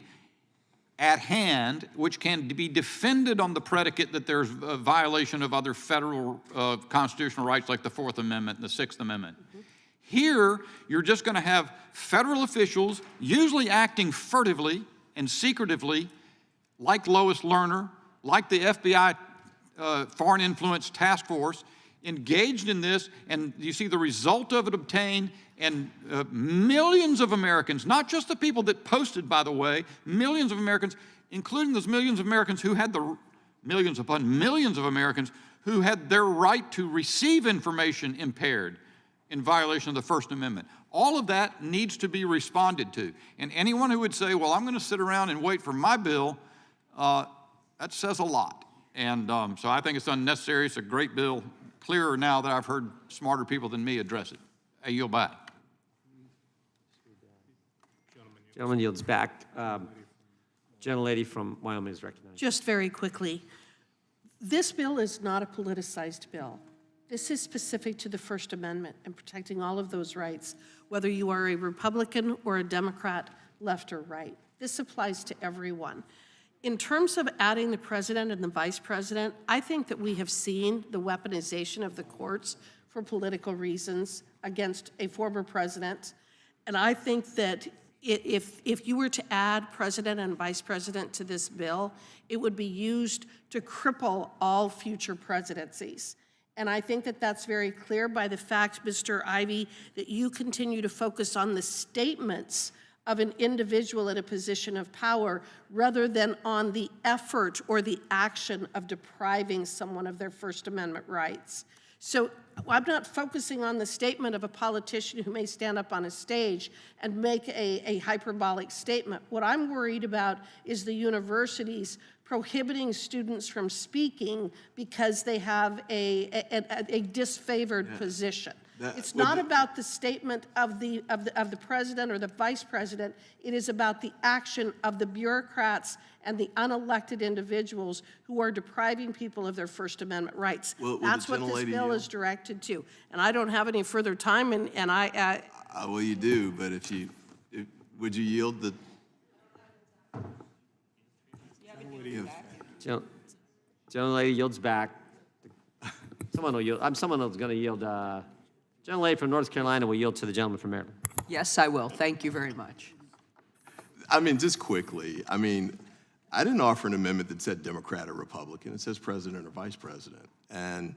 Speaker 4: at hand which can be defended on the predicate that there's a violation of other federal constitutional rights like the Fourth Amendment and the Sixth Amendment. Here, you're just going to have federal officials, usually acting furtively and secretively, like Lois Lerner, like the FBI Foreign Influence Task Force, engaged in this, and you see the result of it obtained, and millions of Americans, not just the people that posted, by the way, millions of Americans, including those millions of Americans who had the millions upon millions of Americans who had their right to receive information impaired in violation of the First Amendment. All of that needs to be responded to. And anyone who would say, well, I'm going to sit around and wait for my bill, that says a lot. And so I think it's unnecessary. It's a great bill, clearer now that I've heard smarter people than me address it. I yield back.
Speaker 1: Gentleman yields back. Gentlelady from Wyoming is recognized.
Speaker 5: Just very quickly, this bill is not a politicized bill. This is specific to the First Amendment and protecting all of those rights, whether you are a Republican or a Democrat, left or right. This applies to everyone. In terms of adding the president and the vice president, I think that we have seen the weaponization of the courts for political reasons against a former president. And I think that if you were to add president and vice president to this bill, it would be used to cripple all future presidencies. And I think that that's very clear by the fact, Mr. Ivey, that you continue to focus on the statements of an individual in a position of power rather than on the effort or the action of depriving someone of their First Amendment rights. So I'm not focusing on the statement of a politician who may stand up on a stage and make a hyperbolic statement. What I'm worried about is the universities prohibiting students from speaking because they have a disfavored position. It's not about the statement of the president or the vice president. It is about the action of the bureaucrats and the unelected individuals who are depriving people of their First Amendment rights. That's what this bill is directed to. And I don't have any further time, and I
Speaker 6: well, you do, but would you yield the?
Speaker 1: Gentlelady yields back. Someone will yield. Someone else is going to yield. Gentlelady from North Carolina will yield to the gentleman from Maryland.
Speaker 8: Yes, I will. Thank you very much.
Speaker 6: I mean, just quickly, I mean, I didn't offer an amendment that said Democrat or Republican. It says president or vice president. And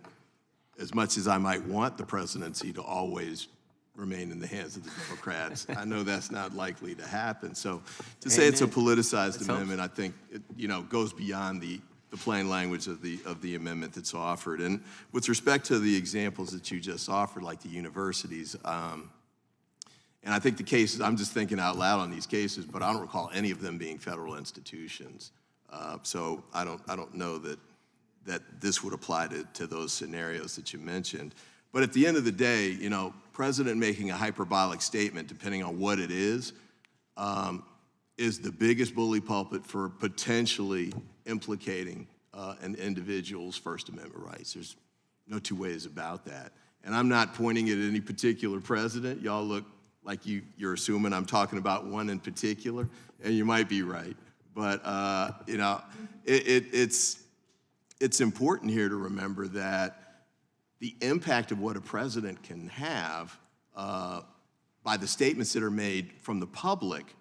Speaker 6: as much as I might want the presidency to always remain in the hands of the Democrats, I know that's not likely to happen. So to say it's a politicized amendment, I think it, goes beyond the plain language of the amendment that's offered. And with respect to the examples that you just offered, like the universities, and I think the cases, I'm just thinking out loud on these cases, but I don't recall any of them being federal institutions. So I don't know that this would apply to those scenarios that you mentioned. But at the end of the day, president making a hyperbolic statement, depending on what it is the biggest bully pulpit for potentially implicating an individual's First Amendment rights. There's no two ways about that. And I'm not pointing at any particular president. Y'all look like you're assuming I'm talking about one in particular, and you might be right. But it's important here to remember that the impact of what a president can have by the statements that are made from the public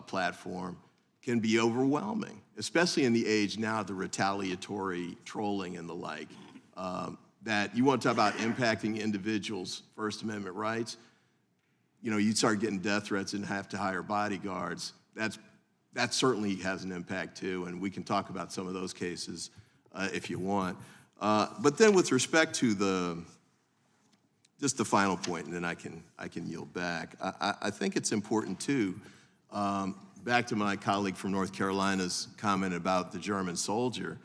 Speaker 6: platform can be overwhelming, especially in the age now of the retaliatory trolling and the like. That you want to talk about impacting individuals' First Amendment rights, you'd start getting death threats and have to hire bodyguards. That certainly has an impact too, and we can talk about some of those cases if you want. But then with respect to just the final point, and then I can yield back. I think it's important too, back to my colleague from North Carolina's comment about the German soldier.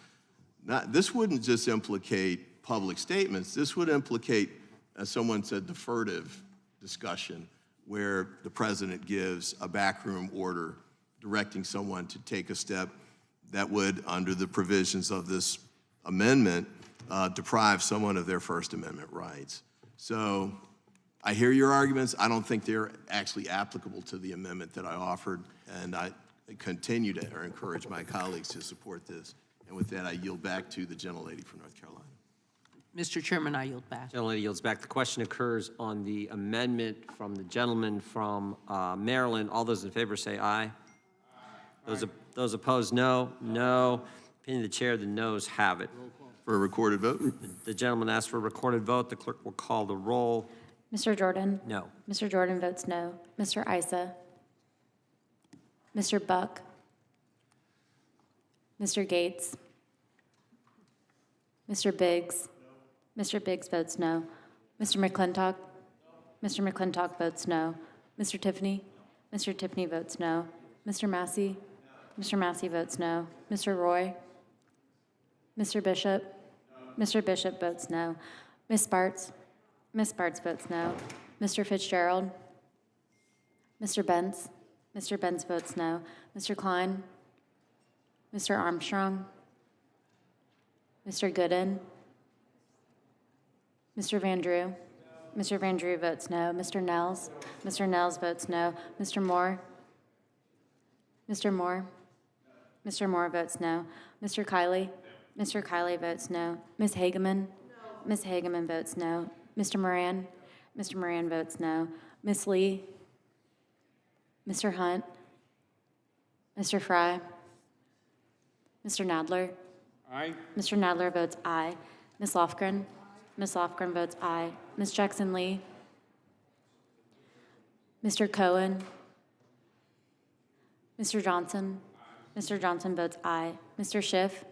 Speaker 6: This wouldn't just implicate public statements. This would implicate, as someone said, the furtive discussion where the president gives a backroom order directing someone to take a step that would, under the provisions of this amendment, deprive someone of their First Amendment rights. So I hear your arguments. I don't think they're actually applicable to the amendment that I offered, and I continue to encourage my colleagues to support this. And with that, I yield back to the gentlelady from North Carolina.
Speaker 8: Mr. Chairman, I yield back.
Speaker 1: Gentlelady yields back. The question occurs on the amendment from the gentleman from Maryland. All those in favor say aye. Those opposed, no. No. Opinion of the chair, the noes have it.
Speaker 6: For a recorded vote?
Speaker 1: The gentleman asked for a recorded vote. The clerk will call the roll.
Speaker 3: Mr. Jordan?
Speaker 1: No.
Speaker 3: Mr. Jordan votes no. Mr. Issa? Mr. Buck? Mr. Gates? Mr. Biggs? Mr. Biggs votes no. Mr. McClintock? Mr. McClintock votes no. Mr. Tiffany? Mr. Tiffany votes no. Mr. Massey? Mr. Massey votes no. Mr. Roy? Mr. Bishop? Mr. Bishop votes no. Ms. Sparts? Ms. Sparts votes no. Mr. Fitzgerald? Mr. Benz? Mr. Benz votes no. Mr. Klein? Mr. Armstrong? Mr. Gooden? Mr. Van Drew? Mr. Van Drew votes no. Mr. Nels? Mr. Nels votes no. Mr. Moore? Mr. Moore? Mr. Moore votes no. Mr. Kiley? Mr. Kiley votes no. Ms. Hageman? Ms. Hageman votes no. Mr. Moran? Mr. Moran votes no. Ms. Lee? Mr. Hunt? Mr. Fry? Mr. Nadler?
Speaker 11: Aye.
Speaker 3: Mr. Nadler votes aye. Ms. Lofgren? Ms. Lofgren votes aye. Ms. Jackson Lee? Mr. Cohen? Mr. Johnson? Mr. Johnson votes aye. Mr. Schiff?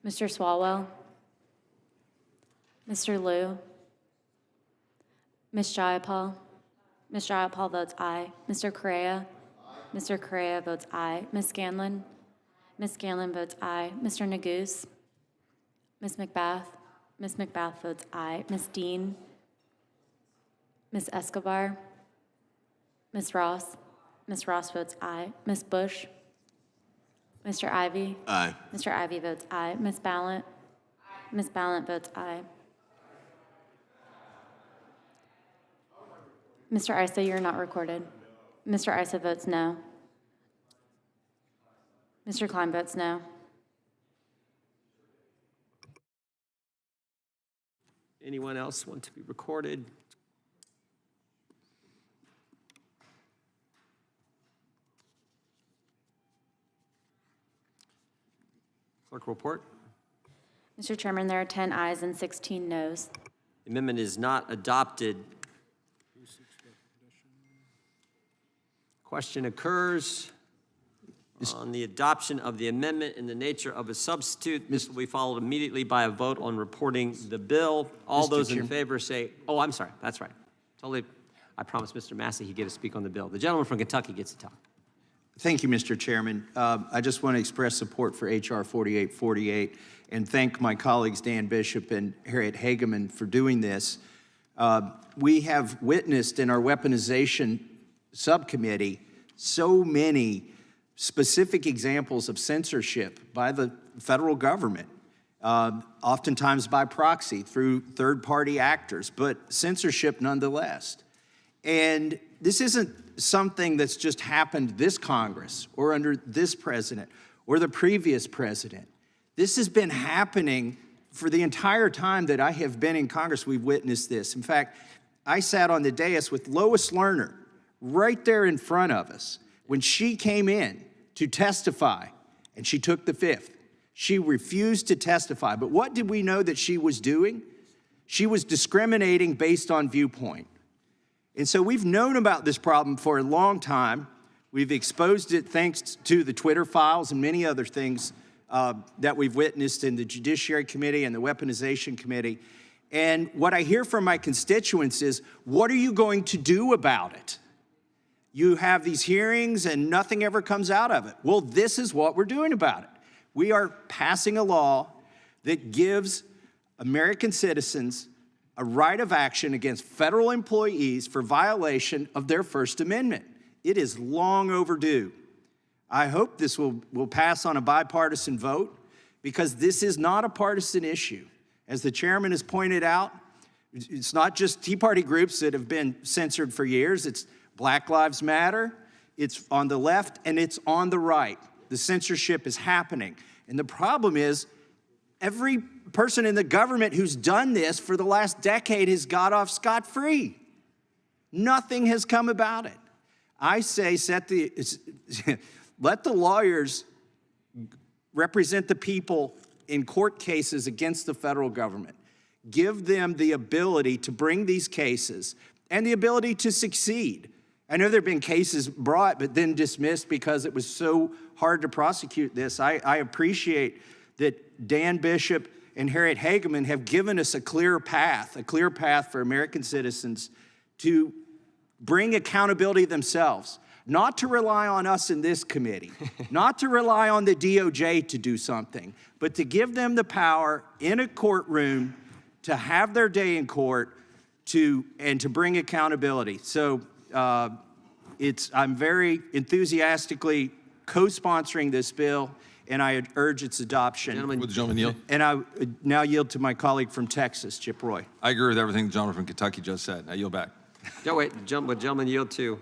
Speaker 3: Mr. Swalwell? Mr. Liu? Ms. Jayapal? Ms. Jayapal votes aye. Mr. Correa? Mr. Correa votes aye. Ms. Scanlon? Ms. Scanlon votes aye. Mr. Neguse? Ms. McBath? Ms. McBath votes aye. Ms. Dean? Ms. Escobar? Ms. Ross? Ms. Ross votes aye. Ms. Bush? Mr. Ivy?
Speaker 6: Aye.
Speaker 3: Mr. Ivy votes aye. Ms. Ballant? Ms. Ballant votes aye. Mr. Issa, you're not recorded. Mr. Issa votes no. Mr. Klein votes no.
Speaker 1: Anyone else want to be recorded? Clerk report.
Speaker 3: Mr. Chairman, there are 10 ayes and 16 noes.
Speaker 1: The amendment is not adopted. Question occurs on the adoption of the amendment in the nature of a substitute. This will be followed immediately by a vote on reporting the bill. All those in favor say, oh, I'm sorry, that's right. Totally, I promised Mr. Massey he'd get to speak on the bill. The gentleman from Kentucky gets to talk.
Speaker 13: Thank you, Mr. Chairman. I just want to express support for H.R. 4848 and thank my colleagues Dan Bishop and Harriet Hageman for doing this. We have witnessed in our weaponization subcommittee so many specific examples of censorship by the federal government, oftentimes by proxy through third-party actors, but censorship nonetheless. And this isn't something that's just happened this Congress or under this president or the previous president. This has been happening for the entire time that I have been in Congress. We've witnessed this. In fact, I sat on the dais with Lois Lerner right there in front of us when she came in to testify, and she took the fifth. She refused to testify. But what did we know that she was doing? She was discriminating based on viewpoint. And so we've known about this problem for a long time. We've exposed it thanks to the Twitter files and many other things that we've witnessed in the Judiciary Committee and the Weaponization Committee. And what I hear from my constituents is, what are you going to do about it? You have these hearings and nothing ever comes out of it. Well, this is what we're doing about it. We are passing a law that gives American citizens a right of action against federal employees for violation of their First Amendment. It is long overdue. I hope this will pass on a bipartisan vote, because this is not a partisan issue. As the chairman has pointed out, it's not just Tea Party groups that have been censored for years. It's Black Lives Matter, it's on the left, and it's on the right. The censorship is happening. And the problem is, every person in the government who's done this for the last decade has got off scot-free. Nothing has come about it. I say let the lawyers represent the people in court cases against the federal government. Give them the ability to bring these cases and the ability to succeed. I know there have been cases brought but then dismissed because it was so hard to prosecute this. I appreciate that Dan Bishop and Harriet Hageman have given us a clear path for American citizens to bring accountability themselves, not to rely on us in this committee, not to rely on the DOJ to do something, but to give them the power in a courtroom to have their day in court and to bring accountability. So I'm very enthusiastically co-sponsoring this bill, and I urge its adoption.
Speaker 14: Would the gentleman yield?
Speaker 13: And I now yield to my colleague from Texas, Chip Roy.
Speaker 14: I agree with everything the gentleman from Kentucky just said. I yield back.
Speaker 1: No, wait, would gentleman yield to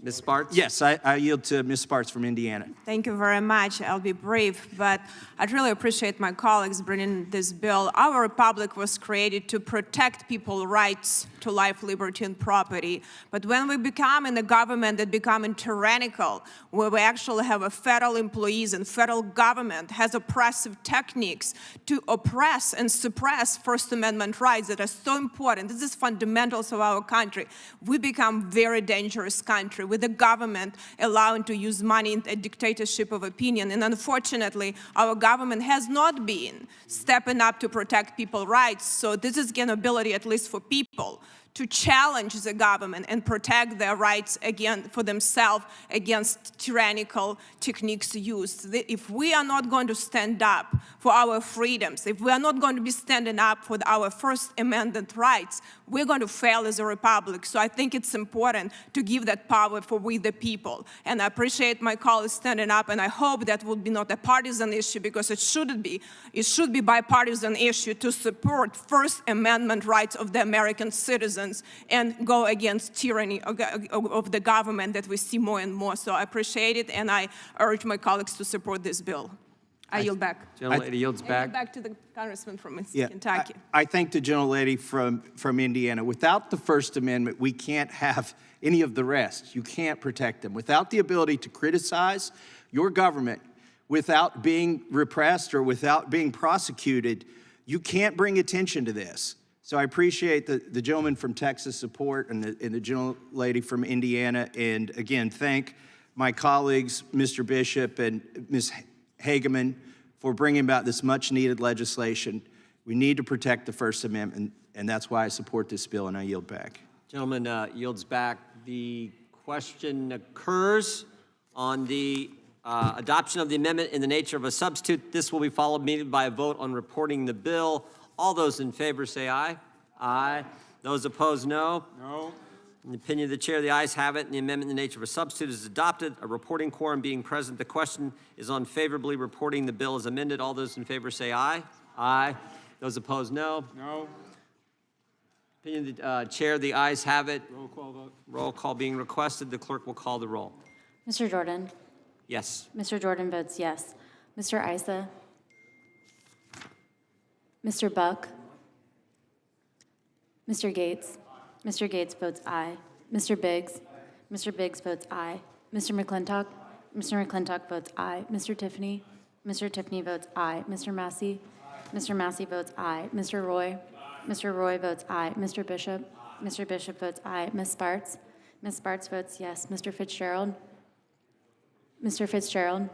Speaker 1: Ms. Sparks?
Speaker 13: Yes, I yield to Ms. Sparks from Indiana.
Speaker 15: Thank you very much. I'll be brief, but I'd really appreciate my colleagues bringing this bill. Our republic was created to protect people's rights to life, liberty, and property. But when we become in a government that becomes tyrannical, where we actually have a federal employees and federal government has oppressive techniques to oppress and suppress First Amendment rights that are so important, this is fundamentals of our country, we become very dangerous country with the government allowing to use money in a dictatorship of opinion. And unfortunately, our government has not been stepping up to protect people's rights. So this is an ability, at least for people, to challenge the government and protect their rights again for themselves against tyrannical techniques used. If we are not going to stand up for our freedoms, if we are not going to be standing up for our First Amendment rights, we're going to fail as a republic. So I think it's important to give that power for we the people. And I appreciate my colleagues standing up, and I hope that will be not a partisan issue, because it shouldn't be. It should be bipartisan issue to support First Amendment rights of the American citizens and go against tyranny of the government that we see more and more. So I appreciate it, and I urge my colleagues to support this bill. I yield back.
Speaker 1: Gentlelady yields back.
Speaker 15: I yield back to the congressman from
Speaker 13: Yeah,
Speaker 15: Kentucky.
Speaker 13: I thank the gentlelady from Indiana. Without the First Amendment, we can't have any of the rest. You can't protect them. Without the ability to criticize your government, without being repressed or without being prosecuted, you can't bring attention to this. So I appreciate the gentleman from Texas support and the gentlelady from Indiana. And again, thank my colleagues, Mr. Bishop and Ms. Hageman, for bringing about this much needed legislation. We need to protect the First Amendment, and that's why I support this bill, and I yield back.
Speaker 1: Gentleman yields back. The question occurs on the adoption of the amendment in the nature of a substitute. This will be followed immediately by a vote on reporting the bill. All those in favor say aye. Aye. Those opposed, no.
Speaker 2: No.
Speaker 1: In the opinion of the chair, the ayes have it, and the amendment in the nature of a substitute is adopted. A reporting quorum being present, the question is on favorably reporting the bill as amended. All those in favor say aye. Aye. Those opposed, no.
Speaker 2: No.
Speaker 1: Opinion of the chair, the ayes have it.
Speaker 2: Roll call vote.
Speaker 1: Roll call being requested. The clerk will call the roll.
Speaker 3: Mr. Jordan?
Speaker 1: Yes.
Speaker 3: Mr. Jordan votes yes. Mr. Issa? Mr. Buck? Mr. Gates? Mr. Gates votes aye. Mr. Biggs? Mr. Biggs votes aye. Mr. McClintock? Mr. McClintock votes aye. Mr. Tiffany? Mr. Tiffany votes aye. Mr. Massey? Mr. Massey votes aye. Mr. Roy? Mr. Roy votes aye. Mr. Bishop? Mr. Bishop votes aye. Ms. Sparks? Ms. Sparks votes yes. Mr. Fitzgerald? Mr. Fitzgerald?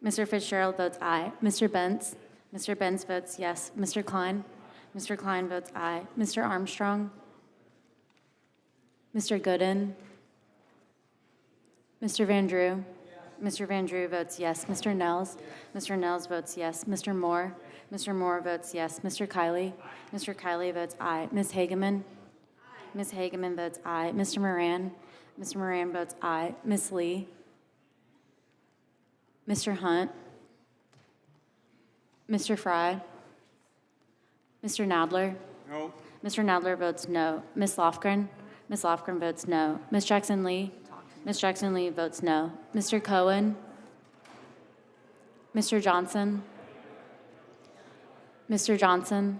Speaker 3: Mr. Fitzgerald votes aye. Mr. Benz? Mr. Benz votes yes. Mr. Klein? Mr. Klein votes aye. Mr. Armstrong? Mr. Gooden? Mr. Van Drew? Mr. Van Drew votes yes. Mr. Nels? Mr. Nels votes yes. Mr. Moore? Mr. Moore votes yes. Mr. Kiley? Mr. Kiley votes aye. Ms. Hageman? Ms. Hageman votes aye. Mr. Moran? Mr. Moran votes aye. Ms. Lee? Mr. Hunt, Mr. Fry, Mr. Nadler.
Speaker 11: No.
Speaker 3: Mr. Nadler votes no. Ms. Lofgren votes no. Ms. Jackson Lee votes no. Mr. Cohen, Mr. Johnson, Mr. Johnson,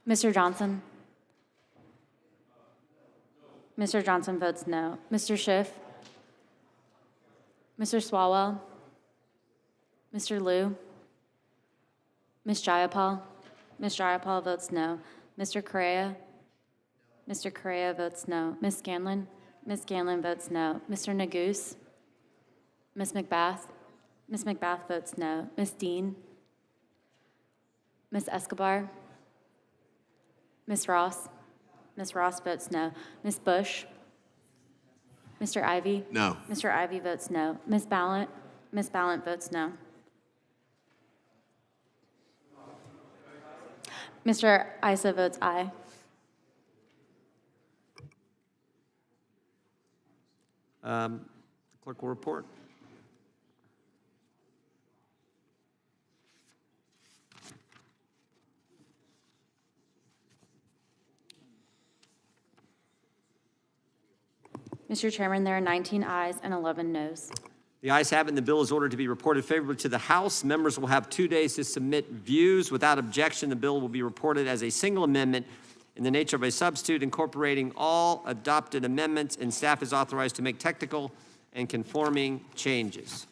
Speaker 3: Mr. Johnson. Mr. Johnson votes no. Mr. Schiff, Mr. Swalwell, Mr. Liu, Ms. Jayapal. Ms. Jayapal votes no. Mr. Correa votes no. Ms. Scanlon votes no. Mr. Nagoose, Ms. McBath votes no. Ms. Dean, Ms. Escobar, Ms. Ross votes no. Ms. Bush, Mr. Ivy.
Speaker 6: No.
Speaker 3: Mr. Ivy votes no. Ms. Ballant votes no. Mr. Issa votes aye.
Speaker 1: Clerk will report.
Speaker 3: Mr. Chairman, there are 19 ayes and 11 noes.
Speaker 1: The ayes have it, and the bill is ordered to be reported favorably to the House. Members will have 2 days to submit views. Without objection, the bill will be reported as a single amendment in the nature of a substitute incorporating all adopted amendments, and staff is authorized to make technical and conforming changes.